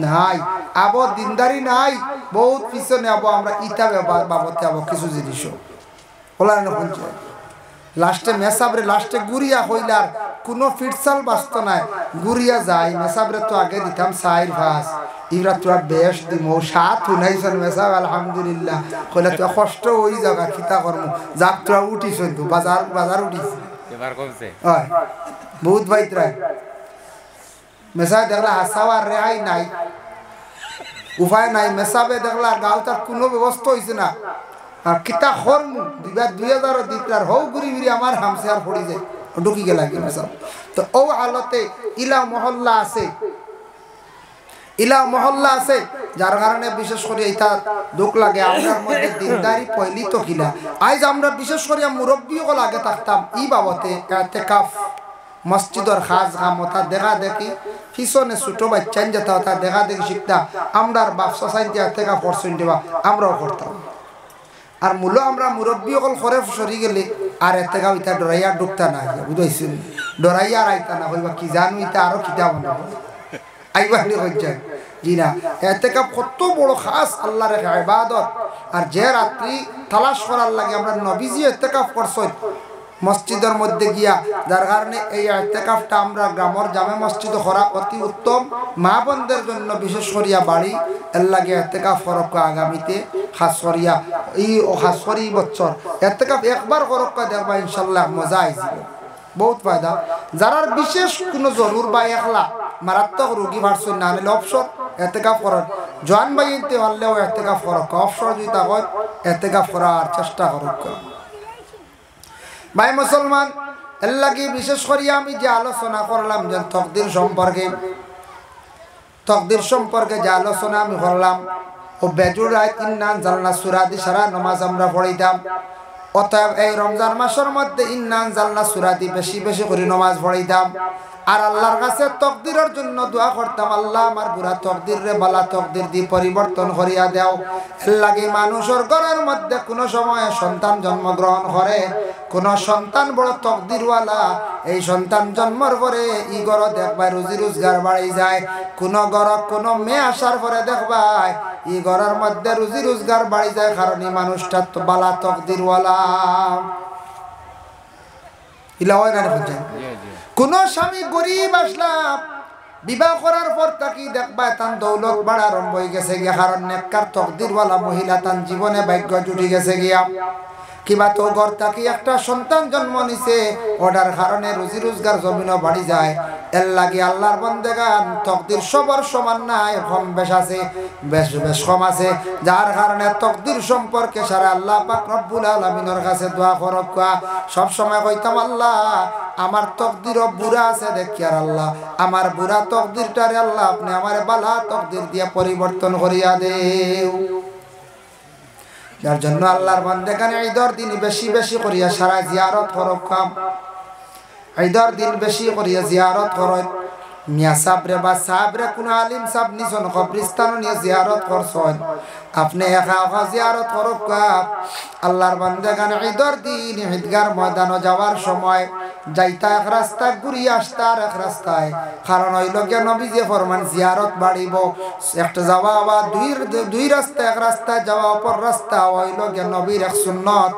নাই আবো দিনদারি নাই বহুত পিছনে আবো আমরা ইতা বাবতে আবো কিছু জিনিস বলা না বলছে লাস্টে মেসাবরে লাস্টে গুরিয়া হইলার কোনো ফিটসাল বাস্ত নাই গুরিয়া যায় মেসাবরে তো আগে দিতাম 4-5 ইরা তোরা বেশ দিমো 7 উনাইছন মেসাব আলহামদুলিল্লাহ কইলা তো কষ্ট হই জায়গা খিতা করমু যাক তোরা উঠিছ তো বাজার উঠিছ এবার কমছে হয় বহুত বাইতরা মেসাব দেখলা হাসাওয়ার রেহাই নাই উপায় নাই মেসাবে দেখলা গাঁও তার কোনো ব্যবস্থা হইছে না আর কিতা খরম 2000 দিতার হও ঘুরি ঘুরি আমার হামসে আর পড়ি যায় ঢুকি গেলা কি সব। তো ও হালতে ইলা মহল্লা আছে, ইলা মহল্লা আছে, যার কারণে বিশেষ করে এটা দুঃখ লাগে আমার মধ্যে দিনদারি পয়লি তো কিলা। আজ আমরা বিশেষ করে মুরব্বীও লাগে থাকতাম ই বাবতে ইতিকাফ মসজিদের খাস খামতা দেখা দেখি পিছনে ছোট বাচ্চা যেটা তা দেখা দেখি শিখতা আমরার বাপসা সাইনতে ইতিকাফ করছেন দিবা আমরাও করতাম। আর মূল আমরা মুরব্বী অকল করে সরি গেলে আর ইতিকাফ ইতা ডরাইয়া ঢুকতা না বুঝাইছেন, ডরাইয়া আর আইতা না হইবা কি জানো ইতা আরো খিতা বানাবো আইবাহলি হজ্জা জি না। ইতিকাফ কত বড় খাস আল্লাহর এক ইবাদত। আর যে রাত্রি তালাশ করার লাগে আমরা নবীজি ইতিকাফ করছেন মসজিদের মধ্যে গিয়া, যার কারণে এই ইতিকাফটা আমরা গ্রামের জামে মসজিদ করা অতি উত্তম। মা বোনদের জন্য বিশেষ করিয়া বাড়ি এর লাগে ইতিকাফ করক আগামীতে খাস করিয়া এই খাস করি বছর ইতিকাফ একবার করক দেখবা ইনশাল্লাহ মজা আইসিব, বহুত ফায়দা। যারা বিশেষ কোনো জরুর বা একলা মারাত্মক রোগী ভার্সন না নিলে অবসর ইতিকাফ করেন, জোয়ান বাইতে পারলেও ইতিকাফ করক, অবসর যদি হয় ইতিকাফ করার চেষ্টা করক। ভাই মুসলমান এর লাগে বিশেষ করিয়া আমি যে আলোচনা করলাম যে তকদির সম্পর্কে যে আলোচনা আমি করলাম ও বেজুর রায় ইন্নান জালনা সূরা দি সারা নামাজ আমরা পড়িতাম। অতএব এই রমজান মাসের মধ্যে ইন্নান জালনা সূরা দি বেশি বেশি করে নামাজ পড়িতাম। আর আল্লাহর কাছে তকদিরের জন্য দোয়া করতাম, আল্লাহ আমার বুড়া তকদির রে বালা তকদির দি পরিবর্তন করিয়া দাও। এর লাগে মানুষের ঘরের মধ্যে কোনো সময় সন্তান জন্মগ্রহণ করে, কোন সন্তান বড় তকদিরওয়ালা, এই সন্তান জন্মর পরে ই ঘর দেখবাই রুজি রোজগার বাড়ি যায়। কোন ঘর কোন মেয়ে আসার পরে দেখবাই ই ঘরের মধ্যে রুজি রোজগার বাড়ি যায়, কারণ এই মানুষটা তো বালা তকদিরওয়ালা। ইলা হয় না বুঝছেন? কোন স্বামী গরিব আসলাম বিবাহ করার পর তাকে দেখবা তান দৌলত বাড়া আরম্ভ হয়ে গেছে গিয়া, কারণ নেককার তকদিরওয়ালা মহিলা তান জীবনে ভাগ্য জুটি গেছে গিয়া। কিবা তো ঘর থাকি একটা সন্তান জন্ম নিছে, ওটার কারণে রুজি রোজগার জমিনও বাড়ি যায়। এর লাগে আল্লাহর বান্দাগান তকদির সবার সমান নাই, কম বেশ আছে, বেশ কম আছে। যার কারণে তকদির সম্পর্কে সারা আল্লাহ পাক রব্বুল আলামিনের কাছে দোয়া করক। সব সময় কইতাম আল্লাহ আমার তকদিরও বুড়া আছে দেখি, আর আল্লাহ আমার বুড়া তকদিরটারে আল্লাহ আপনি আমার বালা তকদির দিয়ে পরিবর্তন করিয়া দেও। যার জন্য আল্লাহর বান্দাগান ঈদের দিন বেশি বেশি করিয়া সারা জিয়ারত করক, ঈদের দিন বেশি করিয়া জিয়ারত করেন। মিয়া সাবরে বা সাবরে কোন আলিম সাব নিজন কবরস্থান নিয়ে জিয়ারত করছেন, আপনি একা একা জিয়ারত করক। আল্লাহর বান্দাগান ঈদের দিন ঈদগার ময়দানে যাওয়ার সময় যাইতা এক রাস্তা ঘুরিয়ে আসতা আর এক রাস্তায়, কারণ হইল গিয়া নবীজি ফরমান জিয়ারত বাড়িব একটা যাওয়া বা দুই রাস্তা, এক রাস্তায় যাওয়া অপর রাস্তা হইল গিয়া নবীর এক সুন্নত।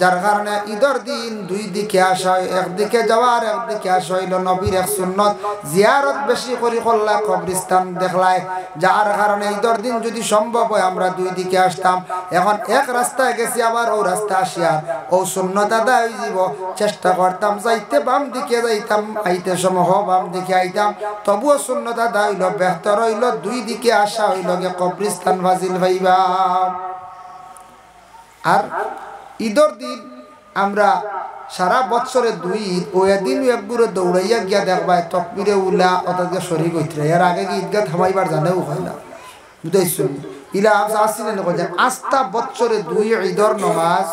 যার কারণে ঈদের দিন দুই দিকে আসা, একদিকে যাওয়া আর একদিকে আসা হইল নবীর এক সুন্নত। জিয়ারত বেশি করি করলা কবরস্থান দেখলায়, যার কারণে ঈদের দিন যদি সম্ভব হয় আমরা দুই দিকে আসতাম। এখন এক রাস্তায় গেছি আবার ও রাস্তা আসিয়ার ও সুন্নত আদায় হয়ে যাব, চেষ্টা করতাম যাইতে বাম দিকে যাইতাম, আইতে সময় বাম দিকে আইতাম, তবুও সুন্নত আদায় হইল। বেহতর হইল দুই দিকে আসা হইল গে কবরস্থান ফাজিল ভাইবা। আর ঈদের দিন আমরা সারা বছরে দুই ঈদ, ওই দিন একগুলো দৌড়াইয়া গিয়া দেখবাই তকবিরে উল্লা অর্থাৎ শরীর হইতে। এর আগে কি ঈদগাহ থামাইবার জানেও হয় না, বুঝাইছো ইলা আসছিলেন আস্থা বছরে দুই ঈদের নমাজ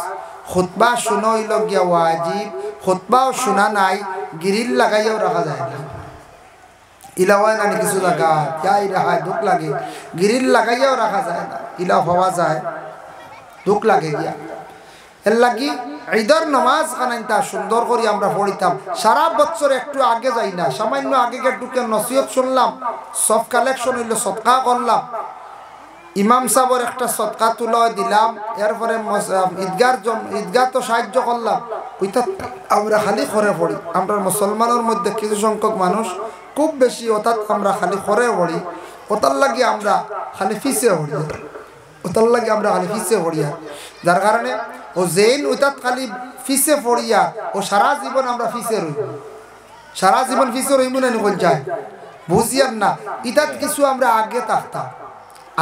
খুতবা শুনো হইল গিয়া ওয়াজিব, খুতবাও শোনা নাই, গিরিল লাগাইয়াও রাখা যায় না। ইলা হয় না কিছু জায়গা ইলাহায় দুঃখ লাগে, গিরিল লাগাইয়াও রাখা যায় না, ইলা হওয়া যায় দুঃখ লাগে গিয়া। এর লাগি ঈদের নামাজ খানাইতা সুন্দর করে আমরা পড়িতাম। সারা বছর একটু আগে যাই না, সামান্য আগে একটু নসিহত শুনলাম, সব কালেকশন হইল সদকা করলাম, ইমাম সাহেবের একটা সদকা তুলা দিলাম, এরপরে ঈদগাহ তো সাহায্য করলাম, ওইটা আমরা খালি করে পড়ি। আমরা মুসলমানের মধ্যে কিছু সংখ্যক মানুষ খুব বেশি অর্থাৎ আমরা খালি করে পড়ি, ওটার লাগে আমরা খালি ফিসে পড়ি, ওটার লাগে আমরা খালি ফিসে পড়িয়া, যার কারণে ও জেন ওইটাত খালি ফিসে পড়িয়া ও সারা জীবন আমরা ফিসে রইব, সারা জীবন ফিসে রইব না নিকল যায় বুঝিয়ান না। ইটাত কিছু আমরা আগে থাকতাম,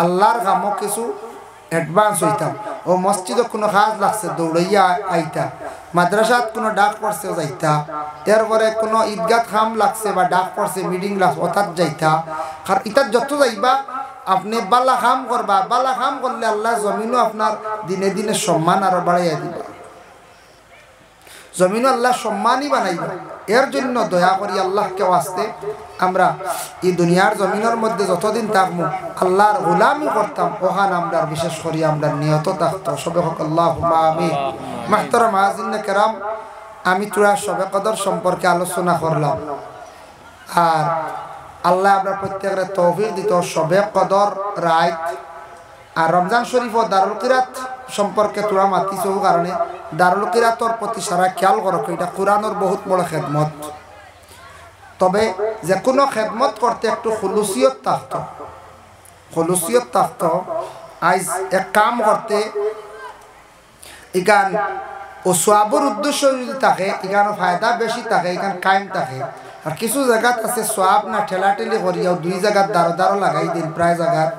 আল্লাহর কামও কিছু অ্যাডভান্স হইতাম ও মসজিদে কোনো কাজ লাগছে দৌড়াইয়া আইতা মাদ্রাসাত কোনো ডাক পড়ছে যাইতা এরপরে কোনো ঈদগাহ খাম লাগছে বা ডাক পড়ছে মিটিং লাগছে ওতাত যাইতা আর ইতাত যত যাইবা আপনি বালা খাম করবা বালা খাম করলে আল্লাহ জমিনও আপনার দিনে দিনে সম্মান আরো বাড়াইয়া দিবা জমিনও আল্লাহ সম্মানই বানাইবা এর জন্য দয়া করি আল্লাহকে আসতে আমরা এই দুনিয়ার জমিনের মধ্যে যতদিন থাকবো আল্লাহর গোলামি করতাম ওখান আমরা বিশেষ করি আমরা নিয়ত থাকতো সবে হক আল্লাহুম্মা আমিন মুহতারাম হাজিরিন কেরাম আমি তোরা সবে কদর সম্পর্কে আলোচনা করলাম আর আল্লাহ আমরা প্রত্যেকের তৌফিক দিত সবে কদর রাত আর রমজান শরীফ ও দারুল কিরাত সম্পর্কে তোরা মাতিছ কারণে দারুল কিরাতর প্রতি সারা খেয়াল করো এটা কোরআনের বহুত বড় খেদমত তবে যে কোনো খেদমত করতে একটু খুলুসিয়ত থাকতো আজ এক কাম করতে ইগান ও সোয়াবর উদ্দেশ্য যদি থাকে এখানে ফায়দা বেশি থাকে এখানে কায়েম থাকে আর কিছু জায়গাত আছে সোয়াব না ঠেলাঠেলি করিয়াও দুই জায়গার দাঁড়ো লাগাই দিন প্রায় জায়গার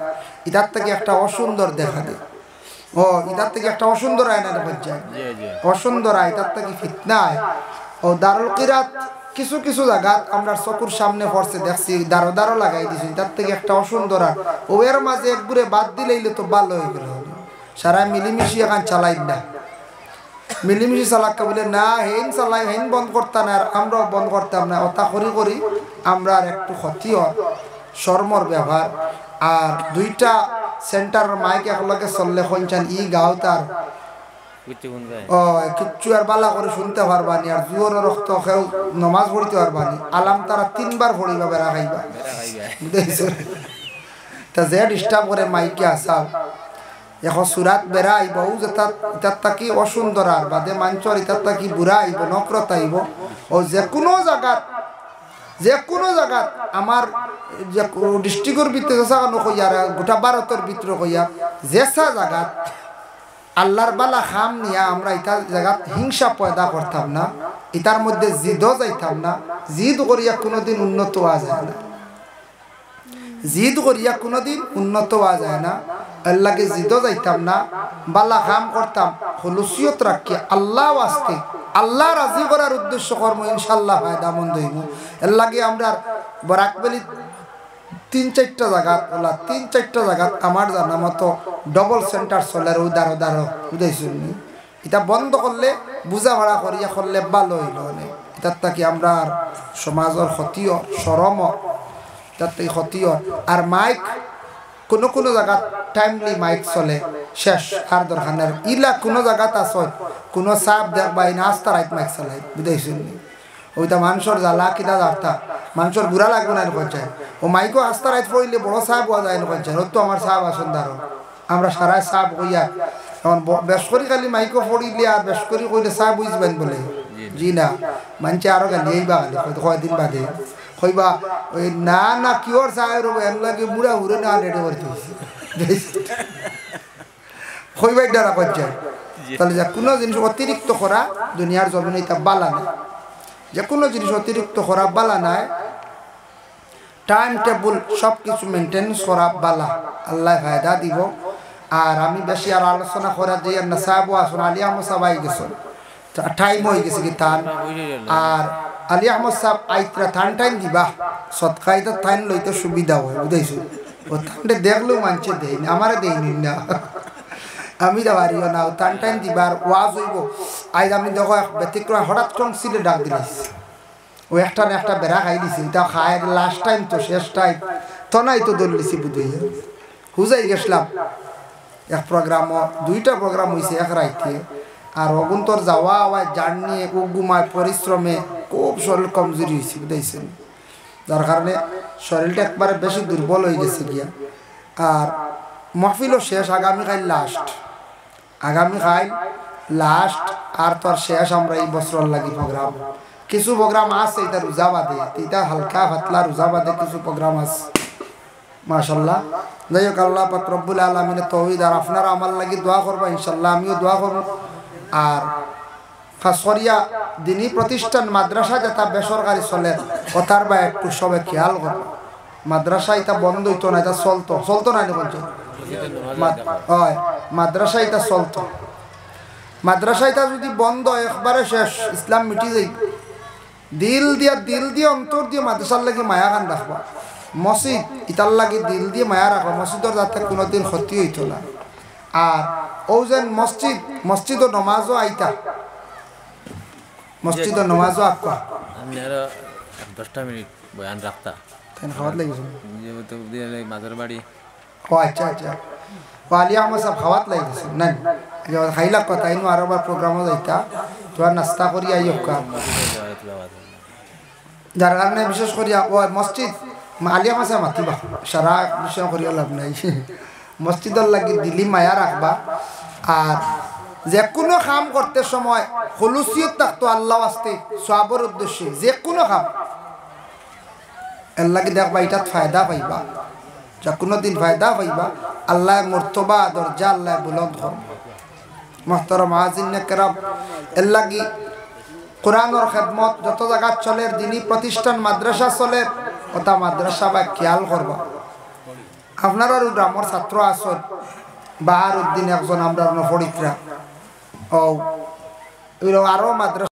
ইটার থেকে একটা অসুন্দর দেখা দেয় ও ইটার থেকে একটা অসুন্দর আয়না দেখা যায় অসুন্দর আয় ইটার থেকে ফিতনা আয় ও দারুল কিরাত কিছু কিছু জায়গাত আমরা চকুর সামনে পড়ছে দেখছি দাঁড়ো লাগাই দিছি ইটার থেকে একটা অসুন্দর আর ও এর মাঝে একগুড়ে বাদ দিলেইলে তো ভালো হয়ে গেল সারা মিলিমিশি এখন চালাই না মিলিমিশি চালাক্কা বলে না হেন চালাই হেন বন্ধ করতাম না আর আমরাও বন্ধ করতাম না ওটা করি আমরা আর একটু ক্ষতি হয় শর্মর ব্যবহার আর দুইটা সেন্টার মাইক একলগে চললে কইছেন ই গাও তার ও কিচ্ছু আর বালা করে শুনতে পারবানি আর জোর রক্ত খেউ নমাজ পড়িতে পারবানি আলাম তারা 3 বার পড়িবা বেড়া খাইবা তা যে ডিস্টার্ব করে মাইকে আসা এখন সুরাত বেড়া আইব ইতার তাকি অসুন্দর আর বাদে মাঞ্চর ইতার তাকি বুড়া আইব নফরত আইব ও যে কোনো জায়গাত আমার যে ডিস্ট্রিক্টর ভিতরে কইয়া গোটা ভারতের ভিতরে কইয়া যেসা জায়গাত আল্লাহর বালা খাম নিয়া আমরা ইতার জায়গাত হিংসা পয়দা করতাম না ইতার মধ্যে জিদও যাইতাম না জিদ করিয়া কোনোদিন উন্নত হওয়া যায় না আল্লাহকে জিদও যাইতাম না বালা খাম করতাম খুলুসিয়ত রাখি আল্লাহ আসতে আল্লাহ রাজি করার উদ্দেশ্য কর্ম ইনশাল্লাহ ফায়দা মন্দ হইব এর লাগে আমরা বরাকবেলি 3-4টা জায়গা আমার জানা মতো ডবল সেন্টার চলের দাঁড়ো বুঝাইছি এটা বন্ধ করলে বুঝা ভাড়া করিয়া করলে ভালো হইল এটার থাকি আমরা সমাজের ক্ষতিও সরম এটার থেকে ক্ষতিও আর মাইক কোনো জায়গা টাইমলি মাইক চলে শেষ আর দরকার নেই ইলা কোনো জায়গাত আছে কোনো সাপ দেখবা নাস্তা রাইত মাইক চালাই বুঝাইছেন ওইটা মানুষের জ্বালা কিনা যার্তা মানুষের বুড়া লাগবে না পঞ্চায়েত ও মাইকও আস্তা রাইত পড়লে বড় সাপ হওয়া যায় না পঞ্চায়েত ওর তো আমার সাপ আসন দাঁড়ো আমরা সারাই সাপ হইয়া এখন বেশ করি খালি মাইকও পড়িলে আর বেশ করি কইলে সাপ বুঝবেন বলে জি না মানছে আরো গালি এইবা খালি কয়দিন বাদে কইবা ওই না কিওর সাহেব রব এর লাগে বুড়া হুরে না রেডি করতে কইবাই দ্বারা পঞ্চায়েত তাহলে যা কোনো জিনিস অতিরিক্ত করা দুনিয়ার জমিনে এটা বালা না যে কোনো জিনিস অতিরিক্ত করা বালা নাই টাইম টেবল সব কিছু মেনটেন্স করা বালা আল্লাহ ফায়দা দিব আর আমি বেশি আর আলোচনা করা যে না সাহেব আসুন আলী আহমদ সাহেব আই গেছেন টাইম হয়ে গেছে কি তান আর আলী আহমদ সাহেব আইতরা টাইম দিবা সৎকাইতে টাইম লইতে সুবিধা হয় বুঝাইছো ও টাইমটা দেখলেও মানছে দেয়নি আমারে দেয়নি না আমি যাবারিও না টাইম দিবার ওয়াজ হইব আজ আমি দেখো ব্যতিক্রম হঠাৎ সিলে ডাক দিলাম ও একটা না একটা বেড়া খাই দিছি তা খায় লাস্ট টাইম তো শেষ টাইম তো নাই তো দৌড়লিছি বুঝাই হুজাই গেছিলাম এক প্রোগ্রাম 2টা প্রোগ্রাম হয়েছে এক রাইতে আর অগুন্তর যাওয়া আওয়াজ জার্নি ঘুমায় পরিশ্রমে খুব শরীর কমজোরি হয়েছে বুঝাইছেন যার কারণে শরীরটা একবারে বেশি দুর্বল হয়ে গেছে গিয়া আর মাহফিলও শেষ আগামীকাল লাস্ট আর তোর শেষ আমরা এই বছর লাগি প্রোগ্রাম কিছু প্রোগ্রাম আছে এটা রোজা বাদে এটা হালকা পাতলা রোজা বাদে কিছু প্রোগ্রাম আছে মাশাআল্লাহ যাই হোক আল্লাহ পাক রব্বুল আলামিনের তৌহিদ আর আপনারা আমার লাগি দোয়া করবা ইনশাআল্লাহ আমিও দোয়া করব আর খাস করিয়া দিনী প্রতিষ্ঠান মাদ্রাসা যেটা বেসরকারি চলে কথার বা একটু সবে খেয়াল করব মাদ্রাসা এটা বন্ধ হইতো না এটা চলতো না হয় মাদ্রাসা এটা চলতো মাদ্রাসা এটা যদি বন্ধ একবারে শেষ ইসলাম মিটি যাই দিল দিয়ে অন্তর দিয়ে মাদ্রাসার লাগি মায়া গান রাখবা মসজিদ ইতার লাগি দিল দিয়ে মায়া রাখবা মসজিদের যাতে কোনোদিন ক্ষতি হইতো না আর ও যেন মসজিদ ও নমাজও আইতা মসজিদ ও নমাজও আঁকা আমি আরো 10টা মিনিট বয়ান রাখতা তাই খাওয়ার লাগিয়েছে যেহেতু মাজার বাড়ি ও আচ্ছা আলিয়া আমার সব খাওয়াত লাগিয়েছে না খাইলা কথা ইনো আর আবার প্রোগ্রামও যাইতা তোমার নাস্তা করি আই হোকা যার কারণে বিশেষ করিয়া ও মসজিদ আলিয়া মাসে মাতিবা সারা বিষয় করিয়া লাভ নাই মসজিদের লাগি দিলি মায়া রাখবা আর যে কোনো কাম করতে সময় হলুসিয়ত থাকতো আল্লাহ আসতে সওয়াবের উদ্দেশ্যে যে কোনো কাম এর লাগি দেখবা এটাত ফায়দা পাইবা যা কোনো দিন ফায়দা পাইবা আল্লাহ মর্তবা দরজা আল্লাহ বুলন্দ করবে মুহতারাম মুআজ্জিন কেরাম এর লাগি কোরআনের খেদমত যত জায়গা চলে দিনী প্রতিষ্ঠান মাদ্রাসা চলে ওটা মাদ্রাসা বা খেয়াল করবা আপনার গ্রামের ছাত্র আসন বাহার উদ্দিন একজন আমরা নফরিকরা ও আরো মাদ্রাসা